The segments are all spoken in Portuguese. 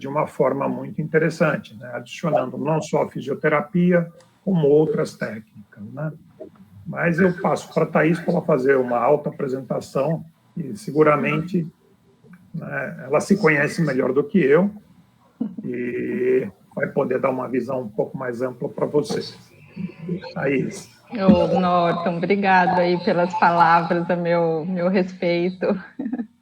de uma forma muito interessante, né? Adicionando não só a fisioterapia, como outras técnicas, né? Mas eu passo para a Thaís para ela fazer uma auto-apresentação e seguramente, né, ela se conhece melhor do que eu e vai poder dar uma visão um pouco mais ampla para vocês. Thaís. Norton, obrigado aí pelas palavras a meu respeito.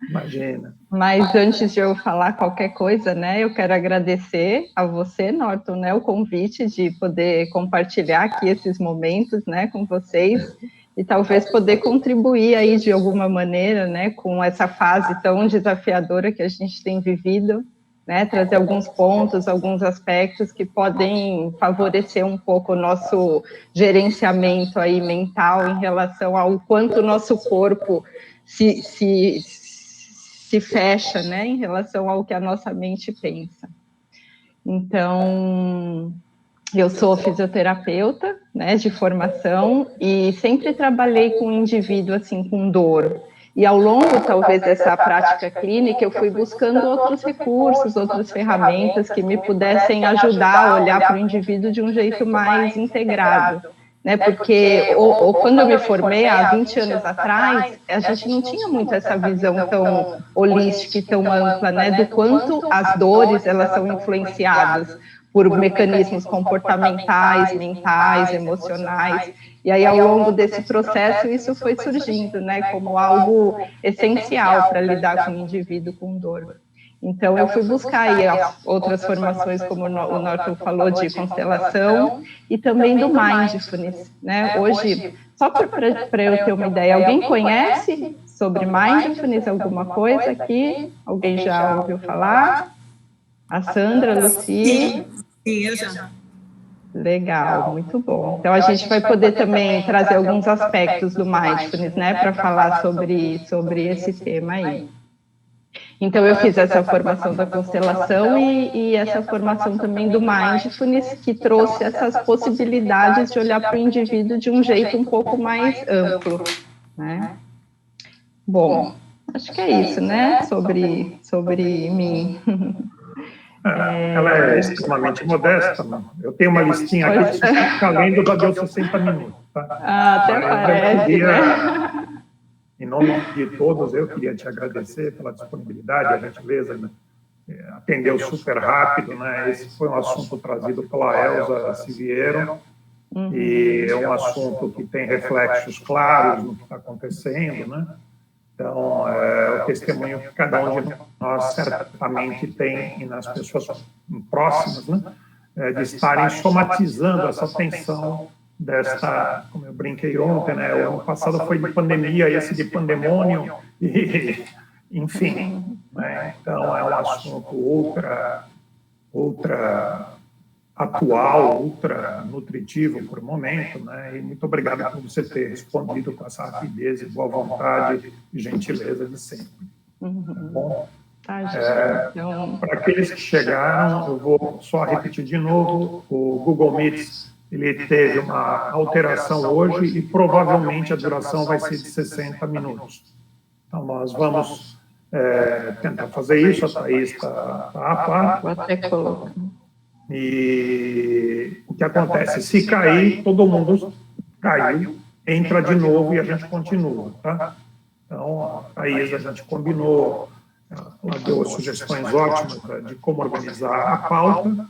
Imagina. Mas antes de eu falar qualquer coisa, né, eu quero agradecer a você, Norton, né, o convite de poder compartilhar aqui esses momentos, né, com vocês e talvez poder contribuir aí de alguma maneira, né, com essa fase tão desafiadora que a gente tem vivido, né, trazer alguns pontos, alguns aspectos que podem favorecer um pouco o nosso gerenciamento aí mental em relação ao quanto o nosso corpo se fecha, né, em relação ao que a nossa mente pensa. Então, eu sou fisioterapeuta, né, de formação e sempre trabalhei com o indivíduo, assim, com dor. E ao longo, talvez, dessa prática clínica, eu fui buscando outros recursos, outras ferramentas que me pudessem ajudar a olhar para o indivíduo de um jeito mais integrado. Né, porque quando eu me formei, há 20 anos atrás, a gente não tinha muito essa visão tão holística e tão ampla, né, do quanto as dores elas são influenciadas por mecanismos comportamentais, mentais, emocionais. E aí, ao longo desse processo, isso foi surgindo, né, como algo essencial para lidar com o indivíduo com dor. Então, eu fui buscar aí outras formações, como o Norton falou, de constelação e também do mindfulness, né? Hoje, só para eu ter uma ideia, alguém conhece sobre mindfulness alguma coisa aqui? Alguém já ouviu falar? A Sandra, a Lucy? Sim, eu já. Legal, muito bom. Então, a gente vai poder também trazer alguns aspectos do mindfulness, né, para falar sobre esse tema aí. Então, eu fiz essa formação da constelação e essa formação também do mindfulness, que trouxe essas possibilidades de olhar para o indivíduo de um jeito um pouco mais amplo, né? Bom, acho que é isso, né, sobre mim. Ela é extremamente modesta, né? Eu tenho uma listinha aqui, se você ficar lendo, já deu 60 minutos. Tá? Até parece, né? Em nome de todos, eu queria te agradecer pela disponibilidade, a gentileza, né? Atendeu super rápido, né? Esse foi um assunto trazido pela Elza Siviero, e é um assunto que tem reflexos claros no que está acontecendo, né? Então, o testemunho que cada um de nós certamente tem, e nas pessoas próximas, né, de estarem somatizando essa tensão desta, como eu brinquei ontem, né, o ano passado foi de pandemia, esse de pandemônio, e, enfim, né, então é um assunto ultra atual, ultra nutritivo por momento, né? E muito obrigado por você ter respondido com essa rapidez e boa vontade e gentileza de sempre. Tá bom? Para aqueles que chegaram, eu vou só repetir de novo, o Google Meet, ele teve uma alteração hoje e provavelmente a duração vai ser de 60 minutos. Então, nós vamos tentar fazer isso, a Thaís está a par. Vou até colocar. E o que acontece? Se cair, todo mundo caiu, entra de novo e a gente continua, tá? Então, a Thaís, a gente combinou, ela deu sugestões ótimas de como organizar a pauta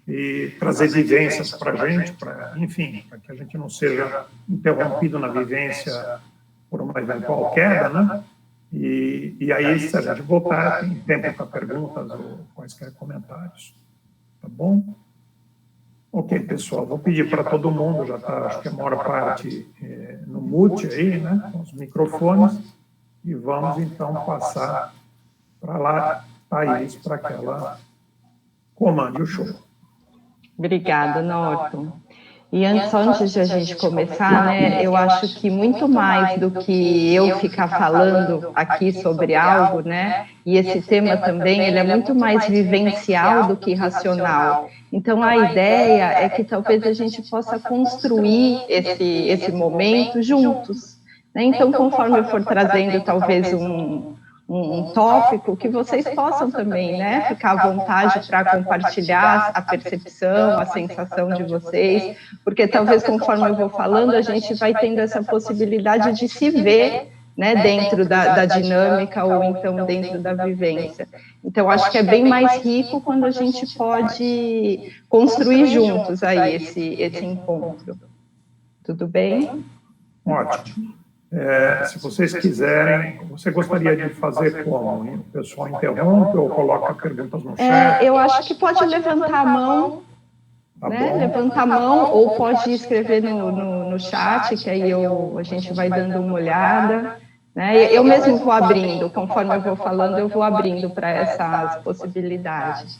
e trazer vivências para a gente, enfim, para que a gente não seja interrompido na vivência por uma eventual queda, né? E aí, se a gente voltar, tem tempo para perguntas ou quaisquer comentários. Tá bom? Ok, pessoal, vou pedir para todo mundo, já está, acho que a maior parte no mute aí, né, com os microfones, e vamos então passar para lá, Thaís, para que ela comande o show. Obrigada, Norton. E só antes de a gente começar, né, eu acho que muito mais do que eu ficar falando aqui sobre algo, né, e esse tema também, ele é muito mais vivencial do que racional. Então, a ideia é que talvez a gente possa construir esse momento juntos, né? Então, conforme eu for trazendo talvez um tópico, que vocês possam também, né, ficar à vontade para compartilhar a percepção, a sensação de vocês, porque talvez conforme eu vou falando, a gente vai tendo essa possibilidade de se ver, né, dentro da dinâmica ou então dentro da vivência. Então, acho que é bem mais rico quando a gente pode construir juntos aí esse encontro. Tudo bem? Ótimo. Se vocês quiserem, você gostaria de fazer como? O pessoal interrompe ou coloca perguntas no chat? Eu acho que pode levantar a mão, né? Levantar a mão, ou pode escrever no chat, que aí a gente vai dando uma olhada. Né? Eu mesmo vou abrindo, conforme eu vou falando, eu vou abrindo para essas possibilidades.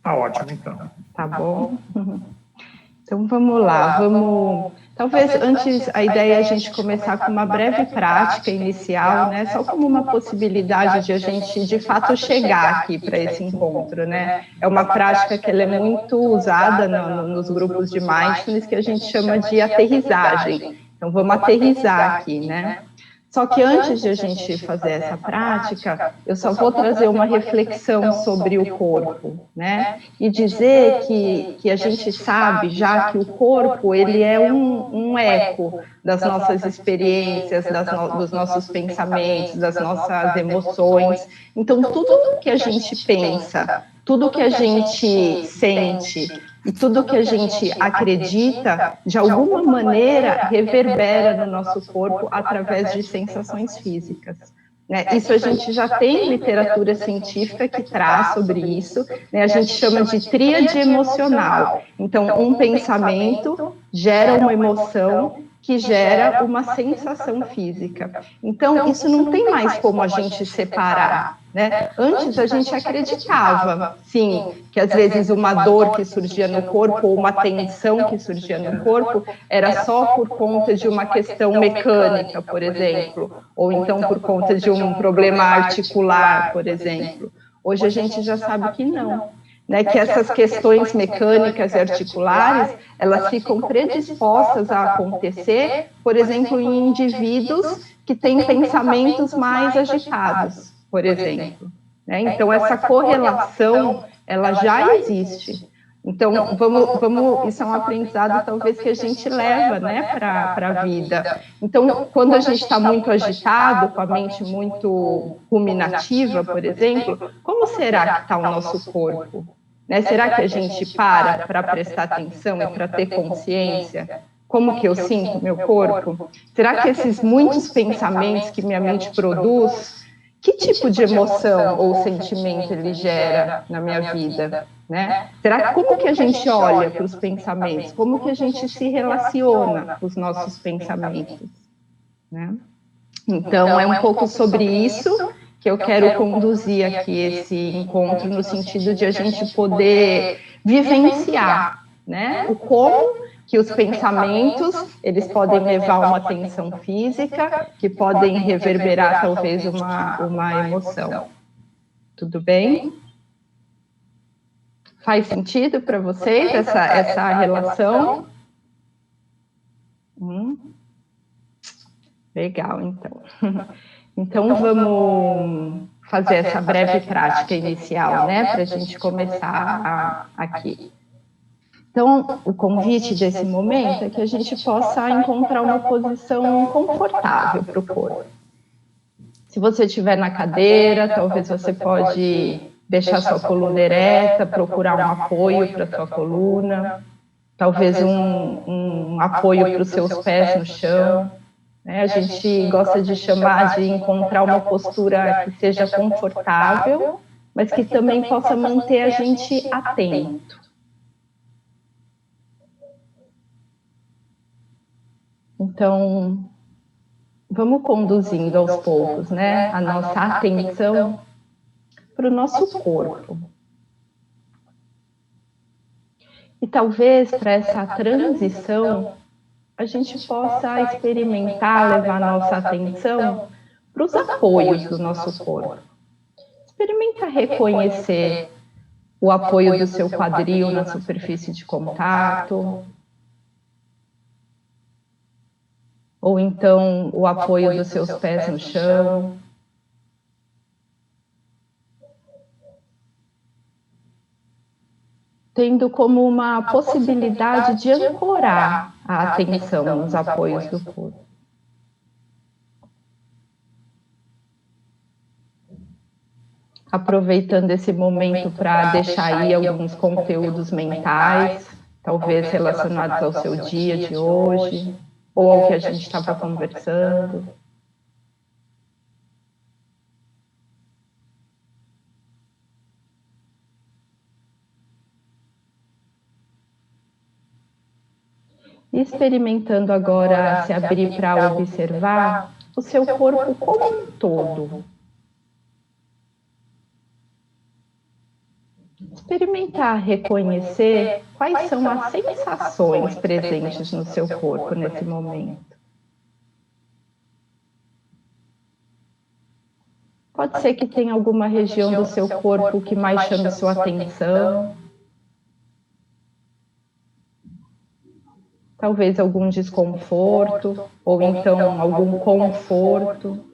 Tá ótimo, então. Tá bom? Então, vamos lá, talvez antes a ideia é a gente começar com uma breve prática inicial, né, só como uma possibilidade de a gente, de fato, chegar aqui para esse encontro, né. É uma prática que ela é muito usada nos grupos de mindfulness, que a gente chama de aterrissagem. Então, vamos aterrissar aqui, né. Só que antes de a gente fazer essa prática, eu só vou trazer uma reflexão sobre o corpo, né? E dizer que a gente sabe já que o corpo, ele é um eco das nossas experiências, dos nossos pensamentos, das nossas emoções. Então, tudo que a gente pensa, tudo que a gente sente e tudo que a gente acredita, de alguma maneira, reverbera no nosso corpo através de sensações físicas. Né? Isso a gente já tem literatura científica que traz sobre isso, né? A gente chama de tríade emocional. Então, um pensamento gera uma emoção que gera uma sensação física. Então, isso não tem mais como a gente separar. Né? Antes a gente acreditava, sim, que às vezes uma dor que surgia no corpo ou uma tensão que surgia no corpo era só por conta de uma questão mecânica, por exemplo, ou então por conta de um problema articular, por exemplo. Hoje a gente já sabe que não. Né, que essas questões mecânicas e articulares, elas ficam predispostas a acontecer, por exemplo, em indivíduos que têm pensamentos mais agitados, por exemplo. Né? Então, essa correlação, ela já existe. Então, isso é um aprendizado, talvez, que a gente leva, né, para a vida. Então, quando a gente está muito agitado, com a mente muito ruminativa, por exemplo, como será que está o nosso corpo? Né? Será que a gente para prestar atenção e para ter consciência? Como que eu sinto meu corpo? Será que esses muitos pensamentos que minha mente produz, que tipo de emoção ou sentimento ele gera na minha vida? Né? Será como que a gente olha para os pensamentos? Como que a gente se relaciona com os nossos pensamentos? Né? Então, é um pouco sobre isso que eu quero conduzir aqui esse encontro, no sentido de a gente poder vivenciar, né, o como que os pensamentos, eles podem levar a uma tensão física, que podem reverberar talvez uma emoção. Tudo bem? Faz sentido para vocês essa relação? Legal, então. Então, vamos fazer essa breve prática inicial, né, para a gente começar aqui. Então, o convite desse momento é que a gente possa encontrar uma posição confortável para o corpo. Se você estiver na cadeira, talvez você pode deixar sua coluna ereta, procurar um apoio para a sua coluna, talvez um apoio para os seus pés no chão. A gente gosta de chamar de encontrar uma postura que seja confortável, mas que também possa manter a gente atento. Então, vamos conduzindo aos poucos, né, a nossa atenção para o nosso corpo. E talvez para essa transição, a gente possa experimentar, levar nossa atenção para os apoios do nosso corpo. Experimenta reconhecer o apoio do seu quadril na superfície de contato, ou então o apoio dos seus pés no chão. tendo como uma possibilidade de ancorar a atenção nos apoios do corpo. Aproveitando esse momento para deixar aí alguns conteúdos mentais, talvez relacionados ao seu dia de hoje, ou ao que a gente estava conversando. Experimentando agora se abrir para observar o seu corpo como um todo. Experimentar reconhecer quais são as sensações presentes no seu corpo nesse momento. Pode ser que tenha alguma região do seu corpo que mais chame sua atenção. Talvez algum desconforto, ou então algum conforto.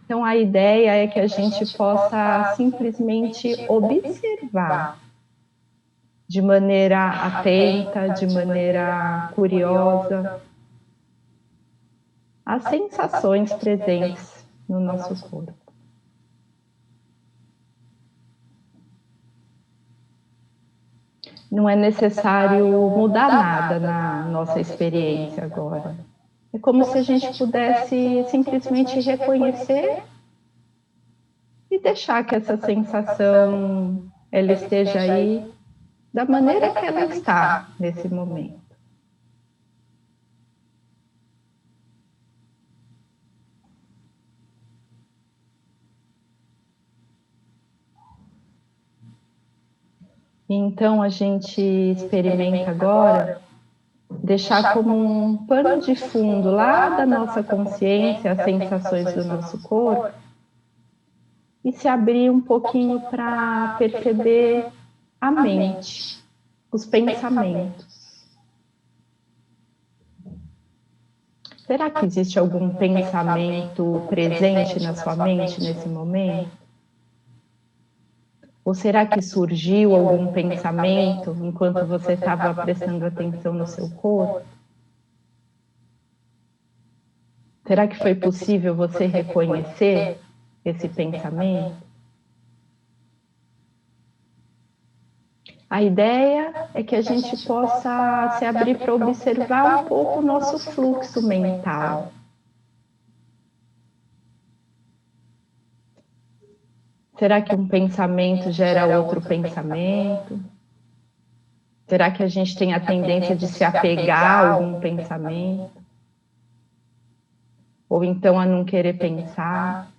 Então, a ideia é que a gente possa simplesmente observar de maneira atenta, de maneira curiosa, as sensações presentes no nosso corpo. Não é necessário mudar nada na nossa experiência agora. É como se a gente pudesse simplesmente reconhecer e deixar que essa sensação ela esteja aí da maneira que ela está nesse momento. Então a gente experimenta agora deixar como um pano de fundo lá da nossa consciência as sensações do nosso corpo e se abrir um pouquinho para perceber a mente, os pensamentos. Será que existe algum pensamento presente na sua mente nesse momento? Ou será que surgiu algum pensamento enquanto você estava prestando atenção no seu corpo? Será que foi possível você reconhecer esse pensamento? A ideia é que a gente possa se abrir para observar um pouco o nosso fluxo mental. Será que um pensamento gera outro pensamento? Será que a gente tem a tendência de se apegar a algum pensamento? Ou então a não querer pensar?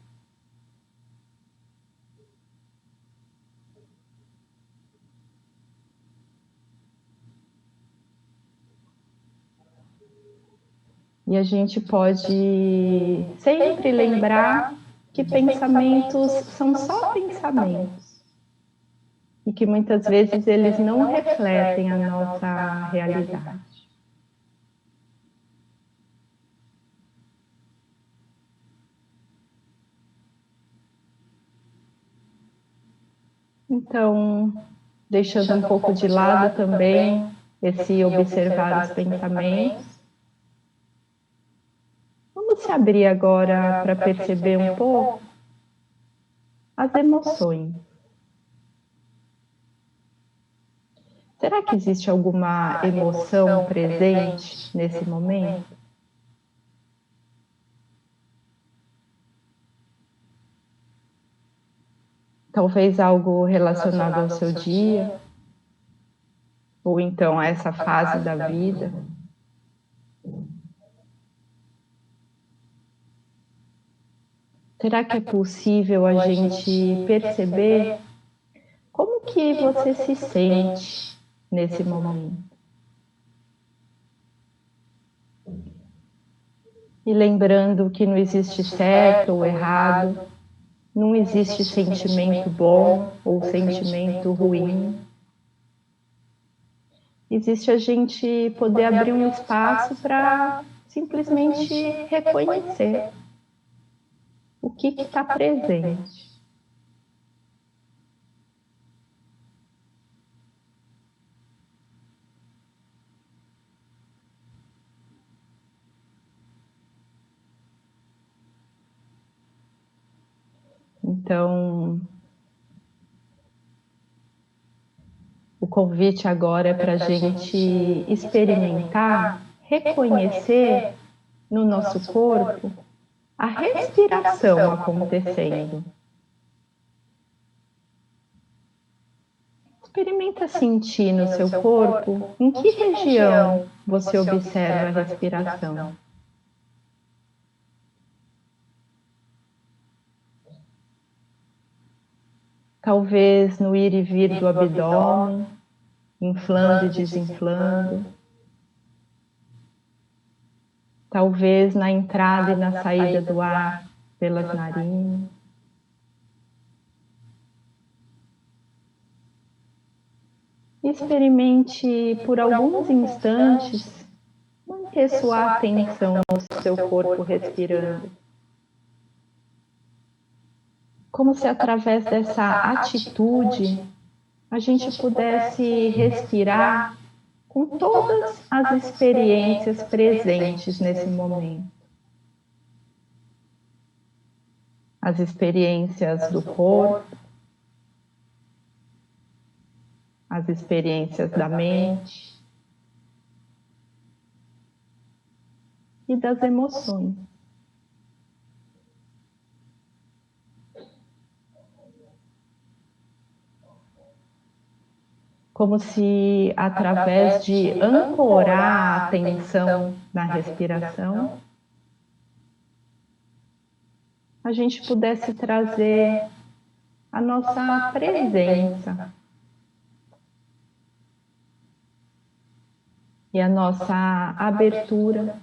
E a gente pode sempre lembrar que pensamentos são só pensamentos e que muitas vezes eles não refletem a nossa realidade. Então, deixando um pouco de lado também esse observar os pensamentos, vamos se abrir agora para perceber um pouco as emoções. Será que existe alguma emoção presente nesse momento? Talvez algo relacionado ao seu dia, ou então a essa fase da vida. Será que é possível a gente perceber como que você se sente nesse momento? E lembrando que não existe certo ou errado, não existe sentimento bom ou sentimento ruim. Existe a gente poder abrir um espaço para simplesmente reconhecer o que está presente. Então, o convite agora é para a gente experimentar, reconhecer no nosso corpo a respiração acontecendo. Experimenta sentir no seu corpo em que região você observa a respiração. Talvez no ir e vir do abdômen, inflando e desinflando. Talvez na entrada e na saída do ar pelas narinas. Experimente por alguns instantes manter sua atenção no seu corpo respirando. Como se através dessa atitude a gente pudesse respirar com todas as experiências presentes nesse momento. As experiências do corpo, as experiências da mente e das emoções. Como se, através de ancorar a atenção na respiração, a gente pudesse trazer a nossa presença e a nossa abertura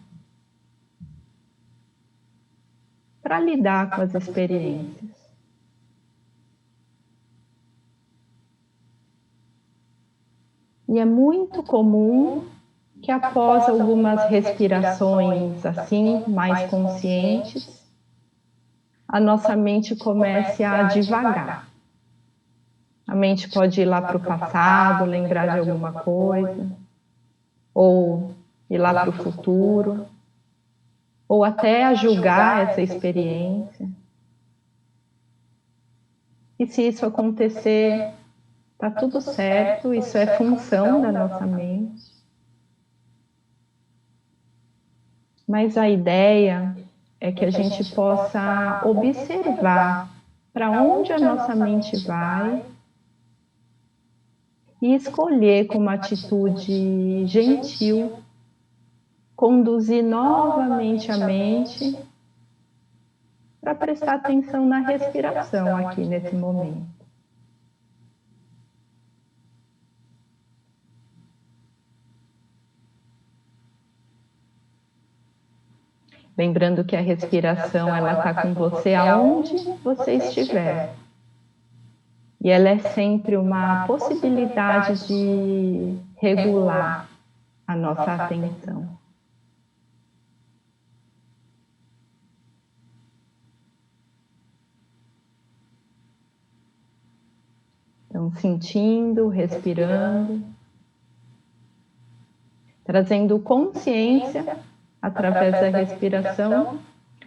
para lidar com as experiências. E é muito comum que após algumas respirações assim, mais conscientes, a nossa mente comece a divagar. A mente pode ir lá para o passado, lembrar de alguma coisa, ou ir lá para o futuro, ou até a julgar essa experiência. E se isso acontecer, está tudo certo, isso é função da nossa mente. Mas a ideia é que a gente possa observar para onde a nossa mente vai e escolher com uma atitude gentil conduzir novamente a mente para prestar atenção na respiração aqui nesse momento. Lembrando que a respiração ela está com você aonde você estiver. E ela é sempre uma possibilidade de regular a nossa atenção. Então, sentindo, respirando, trazendo consciência através da respiração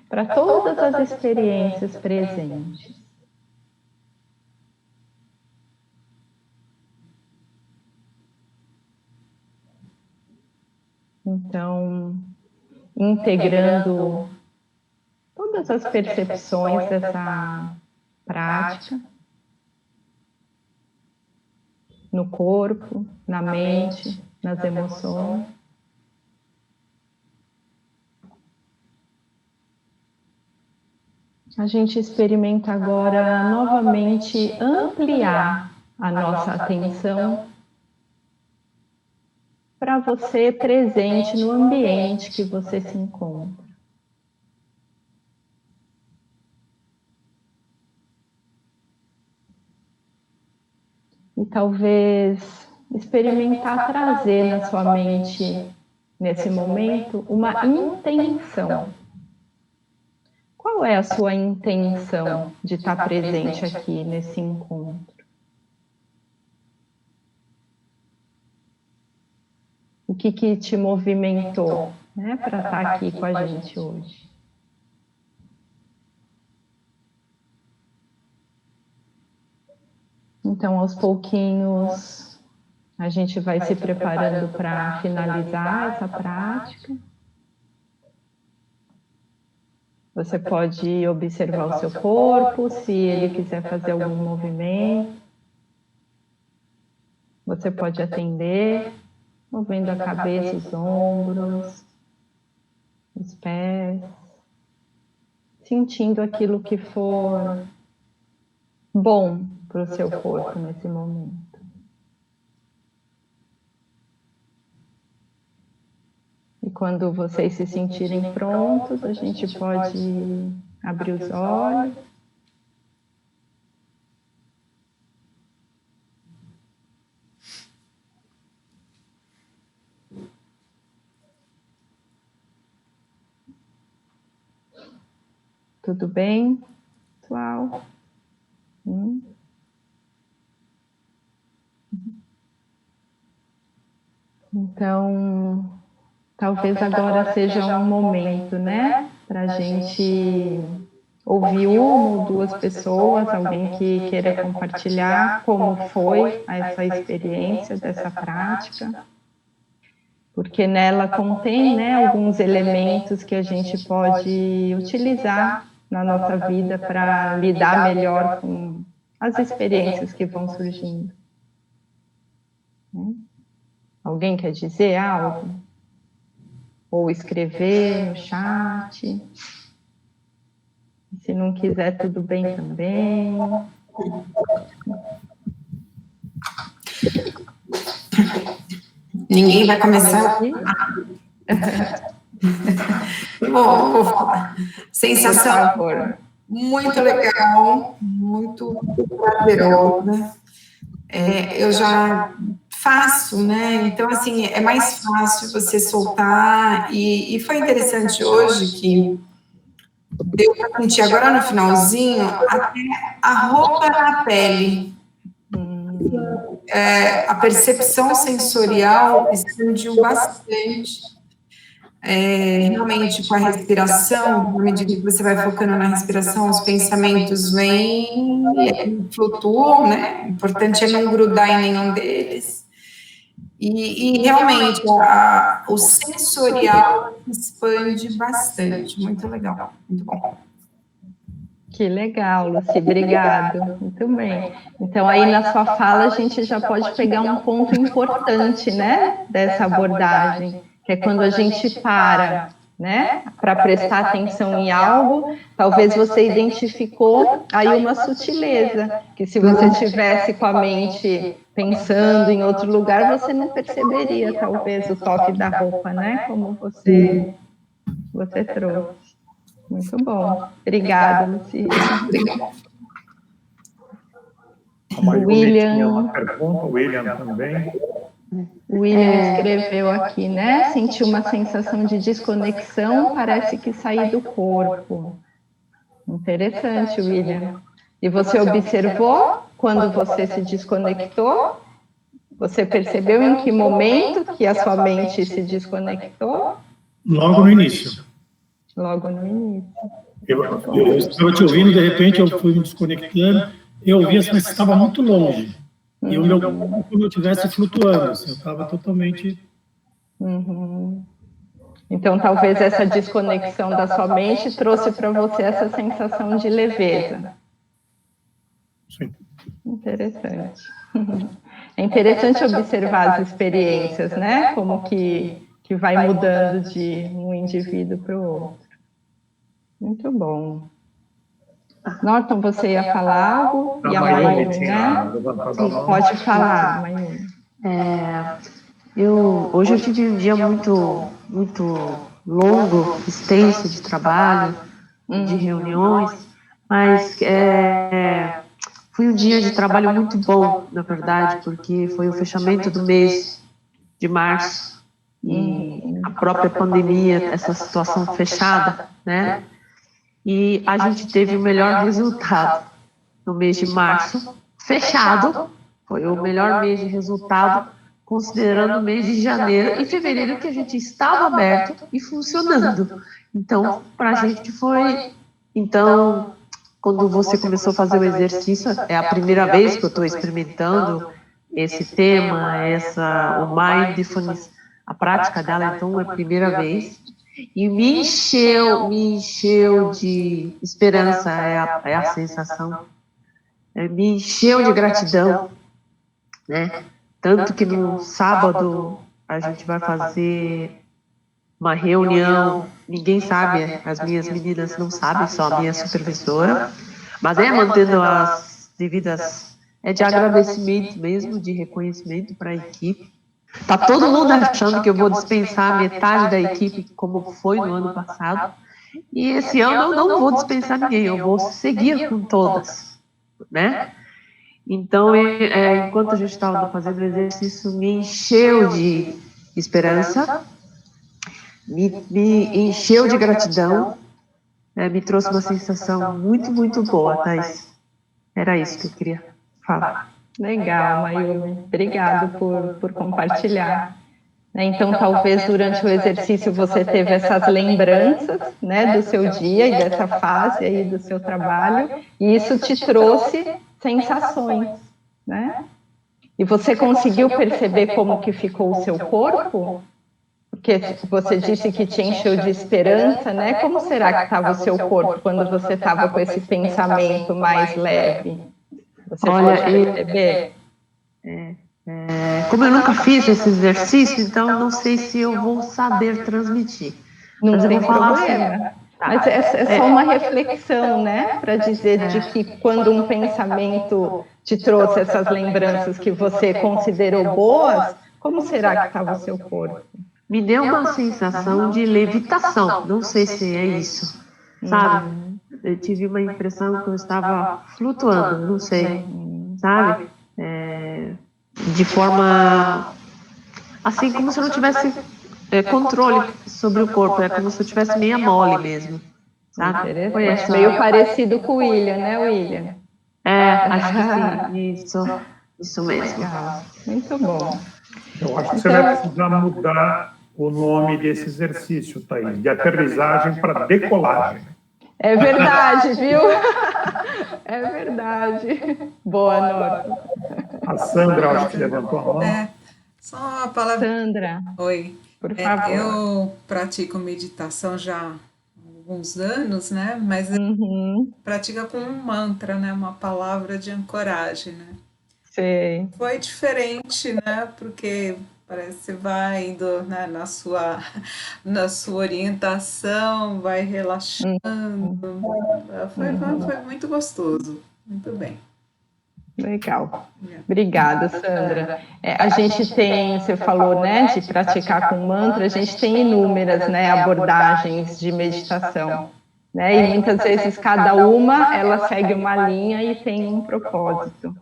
para todas as experiências presentes. Então, integrando todas as percepções dessa prática no corpo, na mente, nas emoções. A gente experimenta agora novamente ampliar a nossa atenção para você presente no ambiente que você se encontra. E talvez experimentar trazer na sua mente, nesse momento, uma intenção. Qual é a sua intenção de estar presente aqui nesse encontro? O que te movimentou, né, para estar aqui com a gente hoje? Então, aos pouquinhos, a gente vai se preparando para finalizar essa prática. Você pode observar o seu corpo, se ele quiser fazer algum movimento. Você pode atender, movendo a cabeça, os ombros, os pés, sentindo aquilo que for bom para o seu corpo nesse momento. E quando vocês se sentirem prontos, a gente pode abrir os olhos. Tudo bem, pessoal? Então, talvez agora seja um momento, né, para a gente ouvir uma ou duas pessoas, alguém que queira compartilhar como foi essa experiência dessa prática, porque nela contém, né, alguns elementos que a gente pode utilizar na nossa vida para lidar melhor com as experiências que vão surgindo. Alguém quer dizer algo? Ou escrever no chat? Se não quiser, tudo bem também. Ninguém vai começar? Vou falar. Sensação muito legal, muito prazerosa. Eu já faço, né? Então, assim, é mais fácil você soltar. E foi interessante hoje que deu para sentir agora no finalzinho até a roupa na pele. A percepção sensorial expandiu bastante. Realmente com a respiração, na medida que você vai focando na respiração, os pensamentos vêm e flutuam, né? O importante é não grudar em nenhum deles. E realmente o sensorial expande bastante. Muito legal, muito bom. Que legal, Lucy, obrigado. Muito bem. Então, aí na sua fala, a gente já pode pegar um ponto importante, né, dessa abordagem, que é quando a gente para, né, para prestar atenção em algo, talvez você identificou aí uma sutileza, que se você tivesse com a mente pensando em outro lugar, você não perceberia, talvez, o toque da roupa, né, como você trouxe. Muito bom. Obrigada, Lucy. William. Pergunta, William também. O William escreveu aqui, né? Sentiu uma sensação de desconexão, parece que saí do corpo. Interessante, William. E você observou quando você se desconectou? Você percebeu em que momento que a sua mente se desconectou? Logo no início. Logo no início. Eu estava te ouvindo, de repente eu fui me desconectando, eu ouvi assim, mas estava muito longe. E o meu corpo como eu estivesse flutuando, assim, eu estava totalmente... Então, talvez essa desconexão da sua mente trouxe para você essa sensação de leveza. Sim. Interessante. É interessante observar as experiências, né? Como que vai mudando de um indivíduo para o outro. Muito bom. Norton, você ia falar algo? E a Mayumi, né? Pode falar, Mayumi. Hoje eu tive um dia muito longo, extenso de trabalho, de reuniões, mas foi um dia de trabalho muito bom, na verdade, porque foi o fechamento do mês de março e a própria pandemia, essa situação fechada, né? E a gente teve o melhor resultado no mês de março, fechado, foi o melhor mês de resultado, considerando o mês de janeiro e fevereiro, que a gente estava aberto e funcionando. Então, para a gente foi... Então, quando você começou a fazer o exercício, é a primeira vez que eu estou experimentando esse tema, o Mindfulness, a prática dela, então é a primeira vez. E me encheu de esperança, é a sensação. Me encheu de gratidão, né? Tanto que no sábado a gente vai fazer uma reunião, ninguém sabe, as minhas meninas não sabem, só a minha supervisora, mas mantendo as devidas, de agradecimento mesmo, de reconhecimento para a equipe. Tá todo mundo achando que eu vou dispensar metade da equipe, como foi no ano passado, e esse ano eu não vou dispensar ninguém, eu vou seguir com todas, né? Então, enquanto a gente estava fazendo o exercício, me encheu de esperança, me encheu de gratidão, me trouxe uma sensação muito, muito boa, Thais. Era isso que eu queria falar. Legal, Mayumi. Obrigado por compartilhar. Então, talvez durante o exercício você teve essas lembranças, né, do seu dia e dessa fase aí do seu trabalho, e isso te trouxe sensações, né? E você conseguiu perceber como que ficou o seu corpo? Porque você disse que te encheu de esperança, né? Como será que estava o seu corpo quando você estava com esse pensamento mais leve? Você pode perceber? Como eu nunca fiz esse exercício, então não sei se eu vou saber transmitir. Não tem problema. Assim, Mas é só uma reflexão, né? Para dizer de que quando um pensamento te trouxe essas lembranças que você considerou boas, como será que estava o seu corpo? Me deu uma sensação de levitação, não sei se é isso, sabe? Eu tive uma impressão que eu estava flutuando, não sei, sabe? De forma, assim, como se eu não tivesse controle sobre o corpo, é como se eu tivesse meia mole mesmo, sabe? Foi essa. Meio parecido com o William, né, William? Acho que sim, isso mesmo. Legal. Muito bom. Eu acho que você vai precisar mudar o nome desse exercício, Thaís, de aterrissagem para decolagem. É verdade, viu? É verdade. Boa, Norma. A Sandra, acho que levantou a mão. Só uma palavra. Sandra. Oi. Por favor. Eu pratico meditação já há alguns anos, né? Mas pratica com um mantra, né? Uma palavra de ancoragem, né? Sei. Foi diferente, né? Porque parece que você vai indo, né, na sua orientação, vai relaxando. Foi muito gostoso. Muito bem. Legal. Obrigada, Sandra. A gente tem, você falou, né, de praticar com mantra, a gente tem inúmeras, né, abordagens de meditação, né, e muitas vezes cada uma, ela segue uma linha e tem um propósito,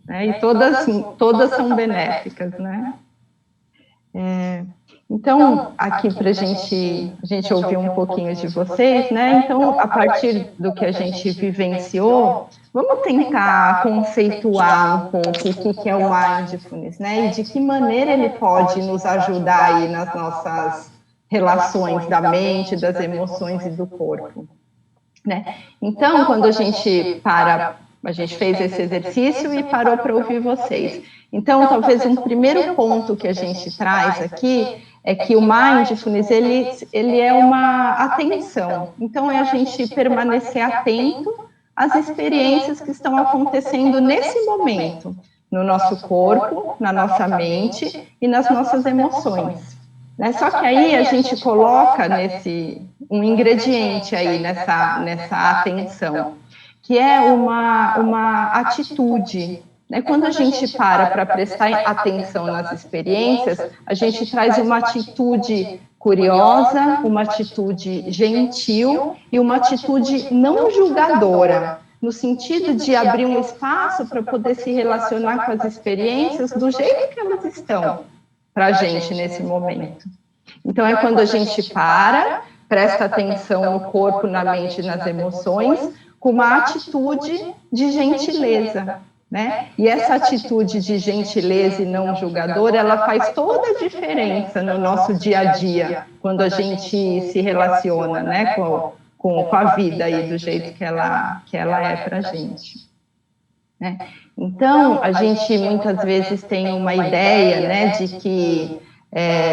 né, e todas são benéficas, né. Então, aqui para a gente ouvir um pouquinho de vocês, né? Então, a partir do que a gente vivenciou, vamos tentar conceituar um pouco o que é o Mindfulness, né? E de que maneira ele pode nos ajudar aí nas nossas relações da mente, das emoções e do corpo, né? Então, quando a gente fez esse exercício e parou para ouvir vocês. Então, talvez um primeiro ponto que a gente traz aqui é que o Mindfulness, ele é uma atenção. Então, é a gente permanecer atento às experiências que estão acontecendo nesse momento, no nosso corpo, na nossa mente e nas nossas emoções. Né? Só que aí a gente coloca um ingrediente aí nessa atenção, que é uma atitude. Né? Quando a gente para prestar atenção nas experiências, a gente traz uma atitude curiosa, uma atitude gentil e uma atitude não julgadora, no sentido de abrir um espaço para poder se relacionar com as experiências do jeito que elas estão para a gente nesse momento. Então, é quando a gente presta atenção no corpo, na mente e nas emoções, com uma atitude de gentileza, né? E essa atitude de gentileza e não julgadora, ela faz toda a diferença no nosso dia a dia, quando a gente se relaciona, né, com com a vida aí do jeito que ela é para a gente. Né? Então, a gente muitas vezes tem uma ideia, né, de que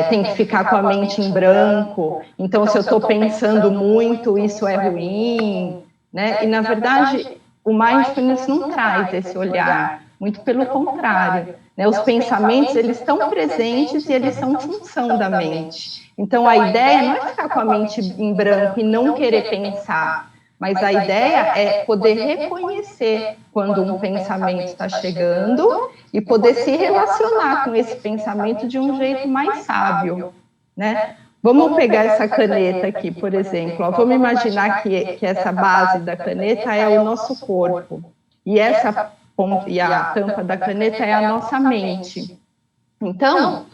tem que ficar com a mente em branco, então se eu estou pensando muito, isso é ruim, né? E na verdade, o mindfulness não traz esse olhar, muito pelo contrário, né? Os pensamentos, eles estão presentes e eles são função da mente. Então, a ideia não é ficar com a mente em branco e não querer pensar, mas a ideia é poder reconhecer quando um pensamento está chegando e poder se relacionar com esse pensamento de um jeito mais sábio, né? Vamos pegar essa caneta aqui, por exemplo. Ó, vamos imaginar que essa base da caneta é o nosso corpo e a tampa da caneta é a nossa mente. Então,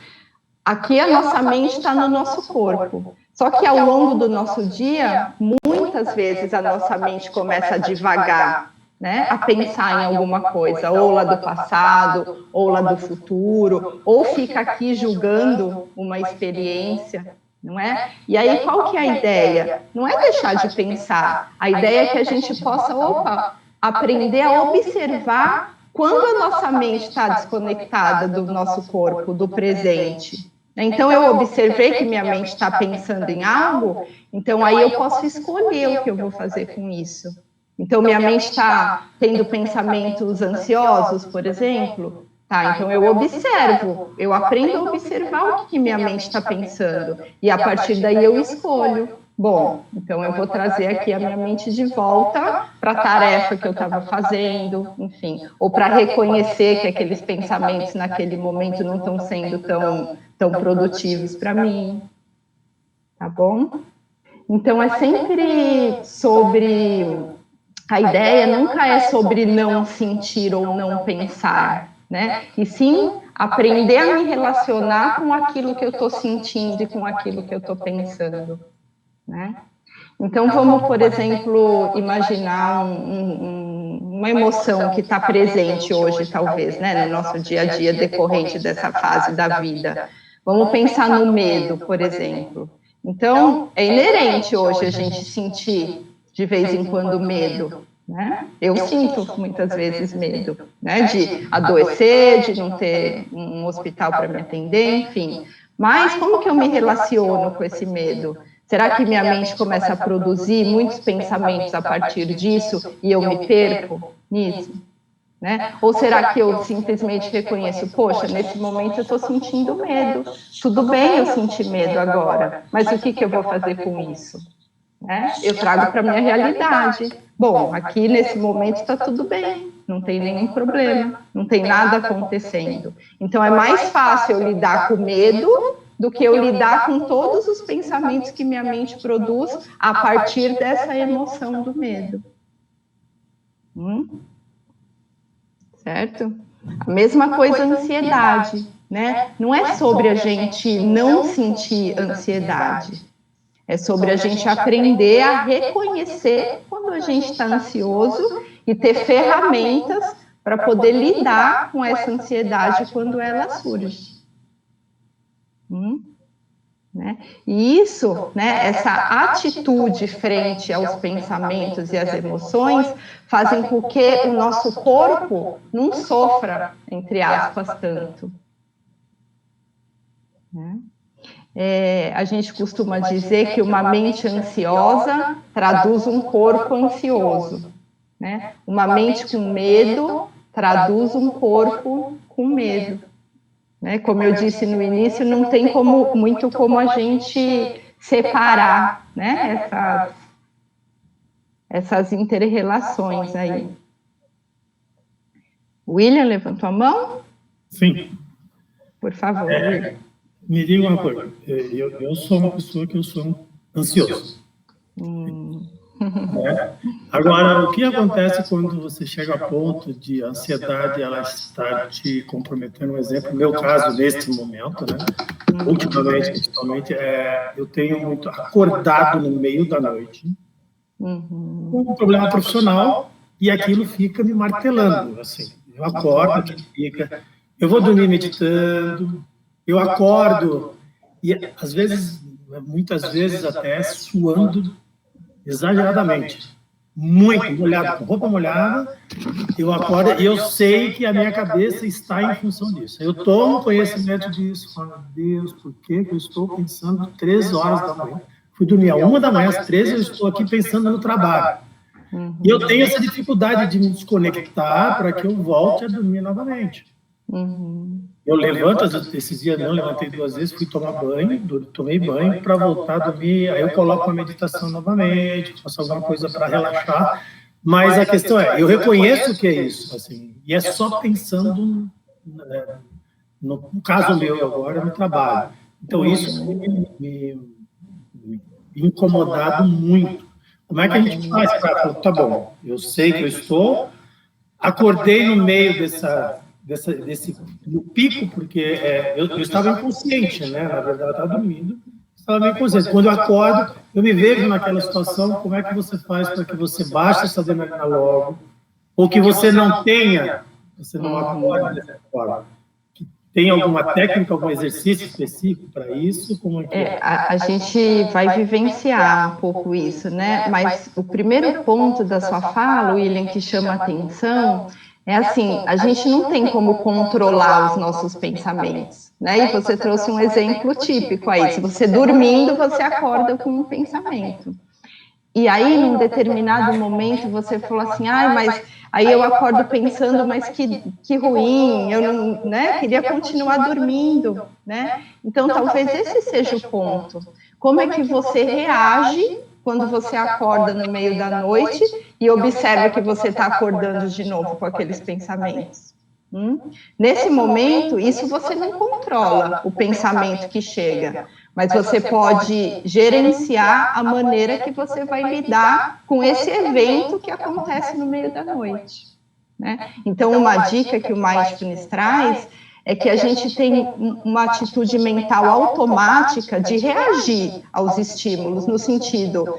aqui a nossa mente está no nosso corpo. Só que ao longo do nosso dia, muitas vezes a nossa mente começa a divagar, né? A pensar em alguma coisa, ou lá do passado, ou lá do futuro, ou fica aqui julgando uma experiência, não é? E aí qual que é a ideia? Não é deixar de pensar, a ideia é que a gente possa, aprender a observar quando a nossa mente está desconectada do nosso corpo, do presente. Então, eu observei que minha mente está pensando em algo, então aí eu posso escolher o que eu vou fazer com isso. Então, minha mente está tendo pensamentos ansiosos, por exemplo. Tá, então eu observo, eu aprendo a observar o que minha mente está pensando. E a partir daí eu escolho. Bom, então eu vou trazer aqui a minha mente de volta para a tarefa que eu estava fazendo, enfim. Ou para reconhecer que aqueles pensamentos naquele momento não estão sendo tão produtivos para mim. Tá bom? Então é sempre sobre... A ideia nunca é sobre não sentir ou não pensar, né? E sim aprender a me relacionar com aquilo que eu estou sentindo e com aquilo que eu estou pensando, né? Então vamos, por exemplo, imaginar uma emoção que está presente hoje, talvez, né, no nosso dia a dia decorrente dessa fase da vida. Vamos pensar no medo, por exemplo. Então, é inerente hoje a gente sentir de vez em quando medo, né? Eu sinto muitas vezes medo, né? De adoecer, de não ter um hospital para me atender, enfim. Mas como que eu me relaciono com esse medo? Será que minha mente começa a produzir muitos pensamentos a partir disso e eu me perco nisso? Né? Ou será que eu simplesmente reconheço, poxa, nesse momento eu estou sentindo medo, tudo bem eu sentir medo agora, mas o que eu vou fazer com isso? Né? Eu trago para a minha realidade. Bom, aqui nesse momento está tudo bem, não tem nenhum problema, não tem nada acontecendo. Então é mais fácil eu lidar com medo do que eu lidar com todos os pensamentos que minha mente produz a partir dessa emoção do medo. Certo? A mesma coisa a ansiedade, né? Não é sobre a gente não sentir ansiedade. É sobre a gente aprender a reconhecer quando a gente está ansioso e ter ferramentas para poder lidar com essa ansiedade quando ela surge. Né? E isso, né, essa atitude frente aos pensamentos e às emoções fazem com que o nosso corpo não sofra, entre aspas, tanto. Né? A gente costuma dizer que uma mente ansiosa traduz um corpo ansioso, né? Uma mente com medo traduz um corpo com medo, né? Como eu disse no início, não tem muito como a gente separar, né? Essas inter-relações aí. William, levantou a mão? Sim. Por favor, William. Me diga uma coisa, eu sou uma pessoa que eu sou ansioso. Agora, o que acontece quando você chega a ponto de a ansiedade ela está te comprometendo? Um exemplo, no meu caso, neste momento, né? Ultimamente, principalmente, eu tenho muito acordado no meio da noite, com um problema profissional, e aquilo fica me martelando, assim. Eu acordo, eu vou dormir meditando, eu acordo, e às vezes, muitas vezes até suando, exageradamente. Muito molhado, com roupa molhada, eu acordo e eu sei que a minha cabeça está em função disso. Eu tomo conhecimento disso, falo, Deus, por que eu estou pensando 3 horas da manhã? Fui dormir às 1 da manhã, às 13 eu estou aqui pensando no trabalho. E eu tenho essa dificuldade de me desconectar para que eu volte a dormir novamente. Eu levanto, esses dias não, levantei 2 vezes, fui tomar banho, tomei banho para voltar a dormir, aí eu coloco uma meditação novamente, faço alguma coisa para relaxar, mas a questão é, eu reconheço que é isso, assim, e é só pensando, no caso meu agora, no trabalho. Então isso me incomodado muito. Como é que a gente faz para, tá bom, eu sei que eu estou, acordei no meio desse no pico, porque eu estava inconsciente, né? Na verdade, eu estava dormindo, estava meio inconsciente. Quando eu acordo, eu me vejo naquela situação, como é que você faz para que você baixe essa adrenalina logo, ou que você não tenha, você não acorde dessa forma? Tem alguma técnica, algum exercício específico para isso? Como é que a gente vai vivenciar um pouco isso, né? Mas o primeiro ponto da sua fala, William, que chama atenção, é assim, a gente não tem como controlar os nossos pensamentos, né? E você trouxe um exemplo típico aí, se você dormindo, você acorda com um pensamento. E aí, num determinado momento, você falou assim, mas aí eu acordo pensando, mas que ruim, eu não, né, queria continuar dormindo, né? Então, talvez esse seja o ponto. Como é que você reage quando você acorda no meio da noite e observa que você está acordando de novo com aqueles pensamentos? Nesse momento, isso você não controla, o pensamento que chega, mas você pode gerenciar a maneira que você vai lidar com esse evento que acontece no meio da noite, né? Então, uma dica que o Mindfulness traz é que a gente tem uma atitude mental automática de reagir aos estímulos, no sentido,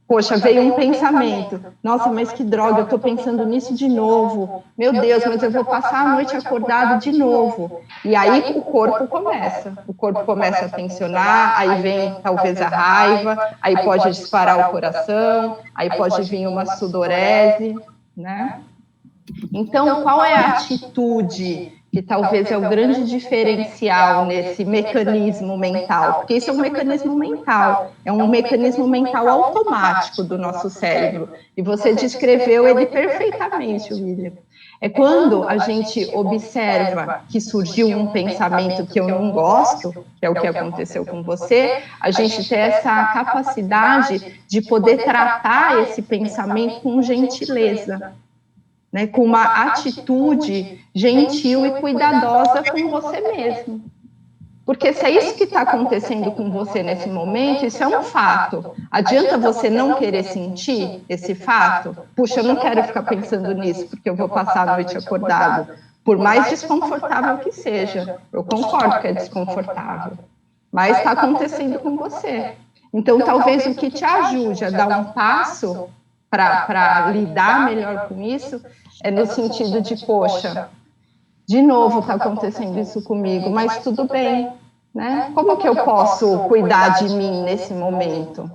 poxa, veio um pensamento, nossa, mas que droga, eu estou pensando nisso de novo, meu Deus, mas eu vou passar a noite acordado de novo. E aí o corpo começa a tensionar, aí vem talvez a raiva, aí pode disparar o coração, aí pode vir uma sudorese, né? Então, qual é a atitude que talvez é o grande diferencial nesse mecanismo mental? Porque isso é um mecanismo mental automático do nosso cérebro. E você descreveu ele perfeitamente, William. É quando a gente observa que surgiu um pensamento que eu não gosto, que é o que aconteceu com você, a gente tem essa capacidade de poder tratar esse pensamento com gentileza, né, com uma atitude gentil e cuidadosa com você mesmo. Porque se é isso que está acontecendo com você nesse momento, isso é um fato. Adianta você não querer sentir esse fato? Puxa, eu não quero ficar pensando nisso, porque eu vou passar a noite acordado. Por mais desconfortável que seja. Eu concordo que é desconfortável. Mas está acontecendo com você. Então, talvez o que te ajude a dar um passo para lidar melhor com isso é no sentido de, poxa, de novo está acontecendo isso comigo, mas tudo bem, né? Como que eu posso cuidar de mim nesse momento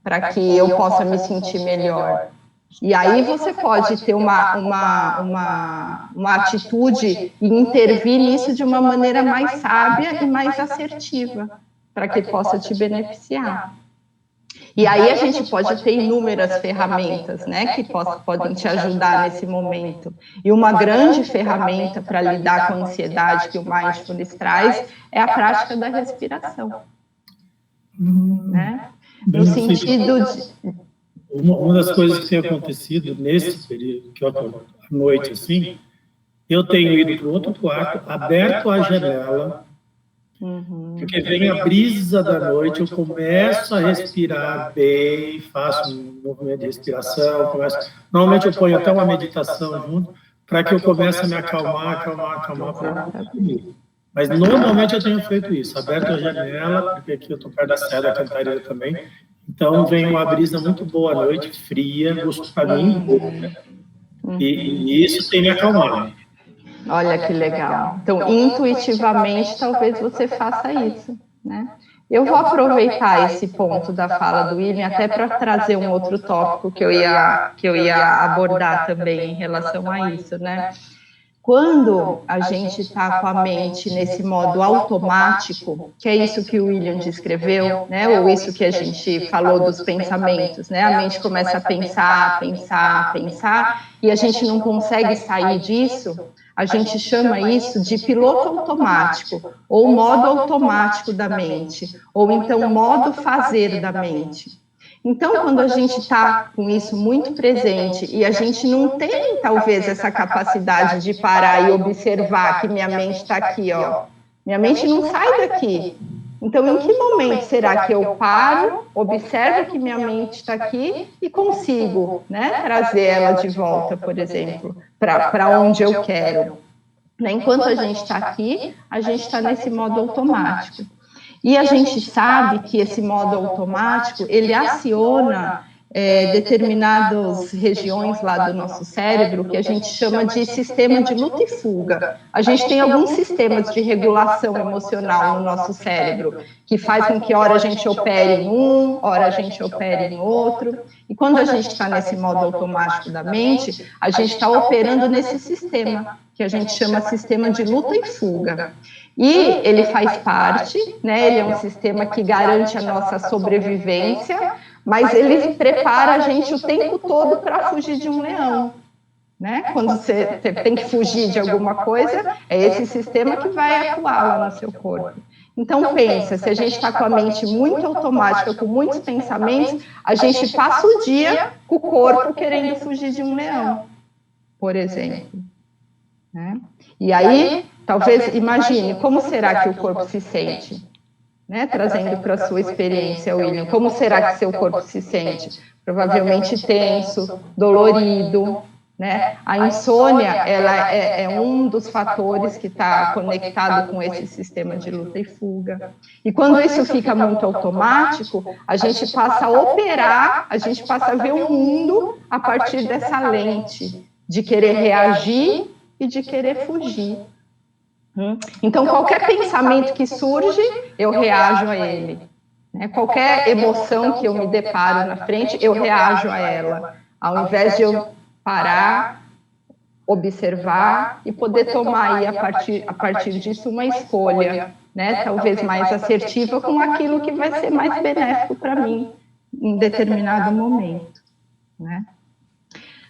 para que eu possa me sentir melhor? E aí você pode ter uma atitude e intervir nisso de uma maneira mais sábia e mais assertiva, para que possa te beneficiar. E aí a gente pode ter inúmeras ferramentas, né, que podem te ajudar nesse momento. E uma grande ferramenta para lidar com a ansiedade que o Mindfulness traz é a prática da respiração. Né? No sentido de... Uma das coisas que tem acontecido nesse período, que eu acordo à noite assim, eu tenho ido para o outro quarto, aberto a janela, porque vem a brisa da noite, eu começo a respirar bem, faço um movimento de respiração, normalmente eu ponho até uma meditação junto, para que eu comece a me acalmar para dormir. Mas normalmente eu tenho feito isso, aberto a janela, porque aqui eu estou perto da Serra da Cantareira também, então vem uma brisa muito boa à noite, fria, gosto para mim, né? E isso tem me acalmado. Olha que legal. Então, intuitivamente, talvez você faça isso, né? Eu vou aproveitar esse ponto da fala do William até para trazer um outro tópico que eu ia abordar também em relação a isso, né? Quando a gente está com a mente nesse modo automático, que é isso que o William descreveu, né? Ou isso que a gente falou dos pensamentos, né? A mente começa a pensar, pensar, pensar, e a gente não consegue sair disso. A gente chama isso de piloto automático, ou modo automático da mente, ou então modo fazer da mente. Então, quando a gente está com isso muito presente e a gente não tem, talvez, essa capacidade de parar e observar que minha mente está aqui, ó. Minha mente não sai daqui. Então, em que momento será que eu paro, observo que minha mente está aqui e consigo, né, trazer ela de volta, por exemplo, para onde eu quero? Enquanto a gente está aqui, a gente está nesse modo automático. E a gente sabe que esse modo automático, ele aciona determinadas regiões lá do nosso cérebro, que a gente chama de sistema de luta e fuga. A gente tem alguns sistemas de regulação emocional no nosso cérebro, que faz com que hora a gente opere em um, hora a gente opere em outro. E quando a gente está nesse modo automático da mente, a gente está operando nesse sistema, que a gente chama sistema de luta e fuga. E ele faz parte, né, ele é um sistema que garante a nossa sobrevivência, mas ele prepara a gente o tempo todo para fugir de um leão. Né? Quando você tem que fugir de alguma coisa, é esse sistema que vai atuar lá no seu corpo. Então, pensa, se a gente está com a mente muito automática, com muitos pensamentos, a gente passa o dia com o corpo querendo fugir de um leão, por exemplo. Né? E aí, talvez, imagine, como será que o corpo se sente? Né? Trazendo para a sua experiência, William, como será que seu corpo se sente? Provavelmente tenso, dolorido, né? A insônia, ela é um dos fatores que está conectado com esse sistema de luta e fuga. E quando isso fica muito automático, a gente passa a operar, a gente passa a ver o mundo a partir dessa lente de querer reagir e de querer fugir. Então, qualquer pensamento que surge, eu reajo a ele. Qualquer emoção que eu me deparo na frente, eu reajo a ela. Ao invés de eu parar, observar e poder tomar aí, a partir disso uma escolha, né? Talvez mais assertiva com aquilo que vai ser mais benéfico para mim em determinado momento. Né?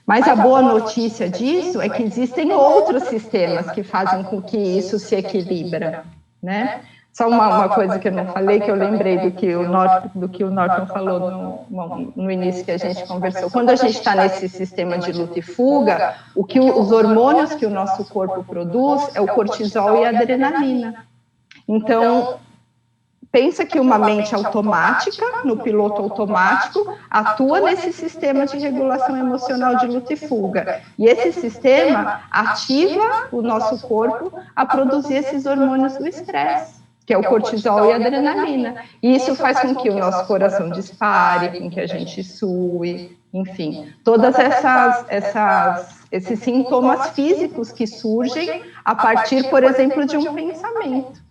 Mas a boa notícia disso é que existem outros sistemas que fazem com que isso se equilibra, né? Só uma coisa que eu não falei, que eu lembrei do que o Norton falou no início que a gente conversou. Quando a gente está nesse sistema de luta e fuga, os hormônios que o nosso corpo produz é o cortisol e a adrenalina. Então, pensa que uma mente automática, no piloto automático, atua nesse sistema de regulação emocional de luta e fuga. E esse sistema ativa o nosso corpo a produzir esses hormônios do estresse, que é o cortisol e a adrenalina. E isso faz com que o nosso coração dispare, com que a gente sue, enfim. Todas esses sintomas físicos que surgem a partir, por exemplo, de um pensamento.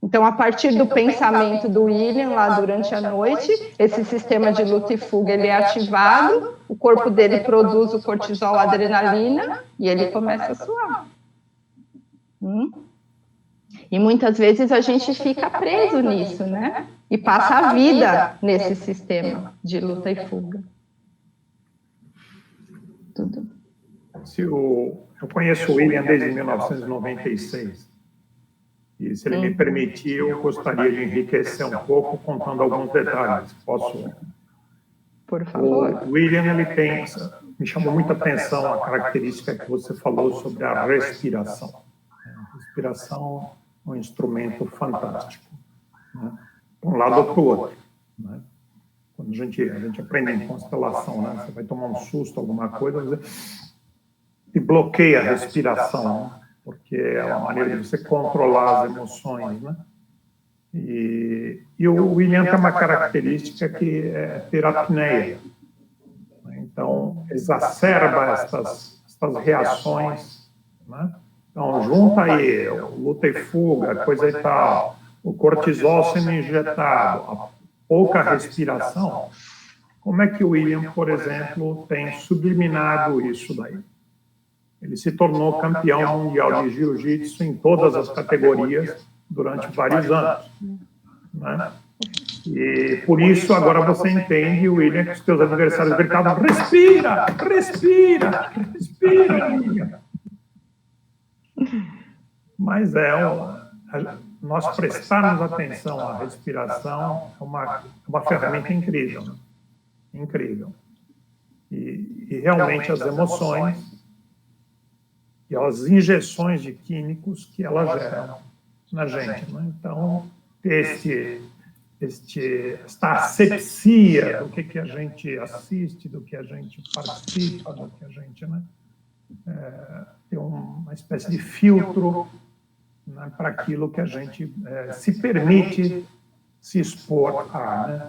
Então, a partir do pensamento do William, lá durante a noite, esse sistema de luta e fuga ele é ativado, o corpo dele produz o cortisol, a adrenalina, e ele começa a suar. E muitas vezes a gente fica preso nisso, né? E passa a vida nesse sistema de luta e fuga. Tudo. Eu conheço o William desde 1996. E, se ele me permitir, eu gostaria de enriquecer um pouco contando alguns detalhes. Posso? Por favor. O William, me chamou muita atenção a característica que você falou sobre a respiração. A respiração é um instrumento fantástico, né? De um lado ou para o outro. Né? Quando a gente aprende em constelação, né? Você vai tomar um susto, alguma coisa, e bloqueia a respiração, né? Porque é uma maneira de você controlar as emoções, né? E o William tem uma característica que é ter apneia. Então, exacerba estas reações, né? Então, junta aí luta e fuga, coisa e tal, o cortisol sendo injetado, a pouca respiração, como é que o William, por exemplo, tem subliminado isso daí? Ele se tornou campeão mundial de jiu-jitsu em todas as categorias durante vários anos, né? E por isso agora você entende, William, que os teus adversários gritavam: respira, respira, respira, William. Mas nós prestarmos atenção à respiração é uma ferramenta incrível, né? Incrível. E realmente as emoções e as injeções de químicos que elas geram na gente, né? Então, esta asepsia do que a gente assiste, do que a gente participa, do que a gente, né, tem uma espécie de filtro, né, para aquilo que a gente se permite se expor a, né?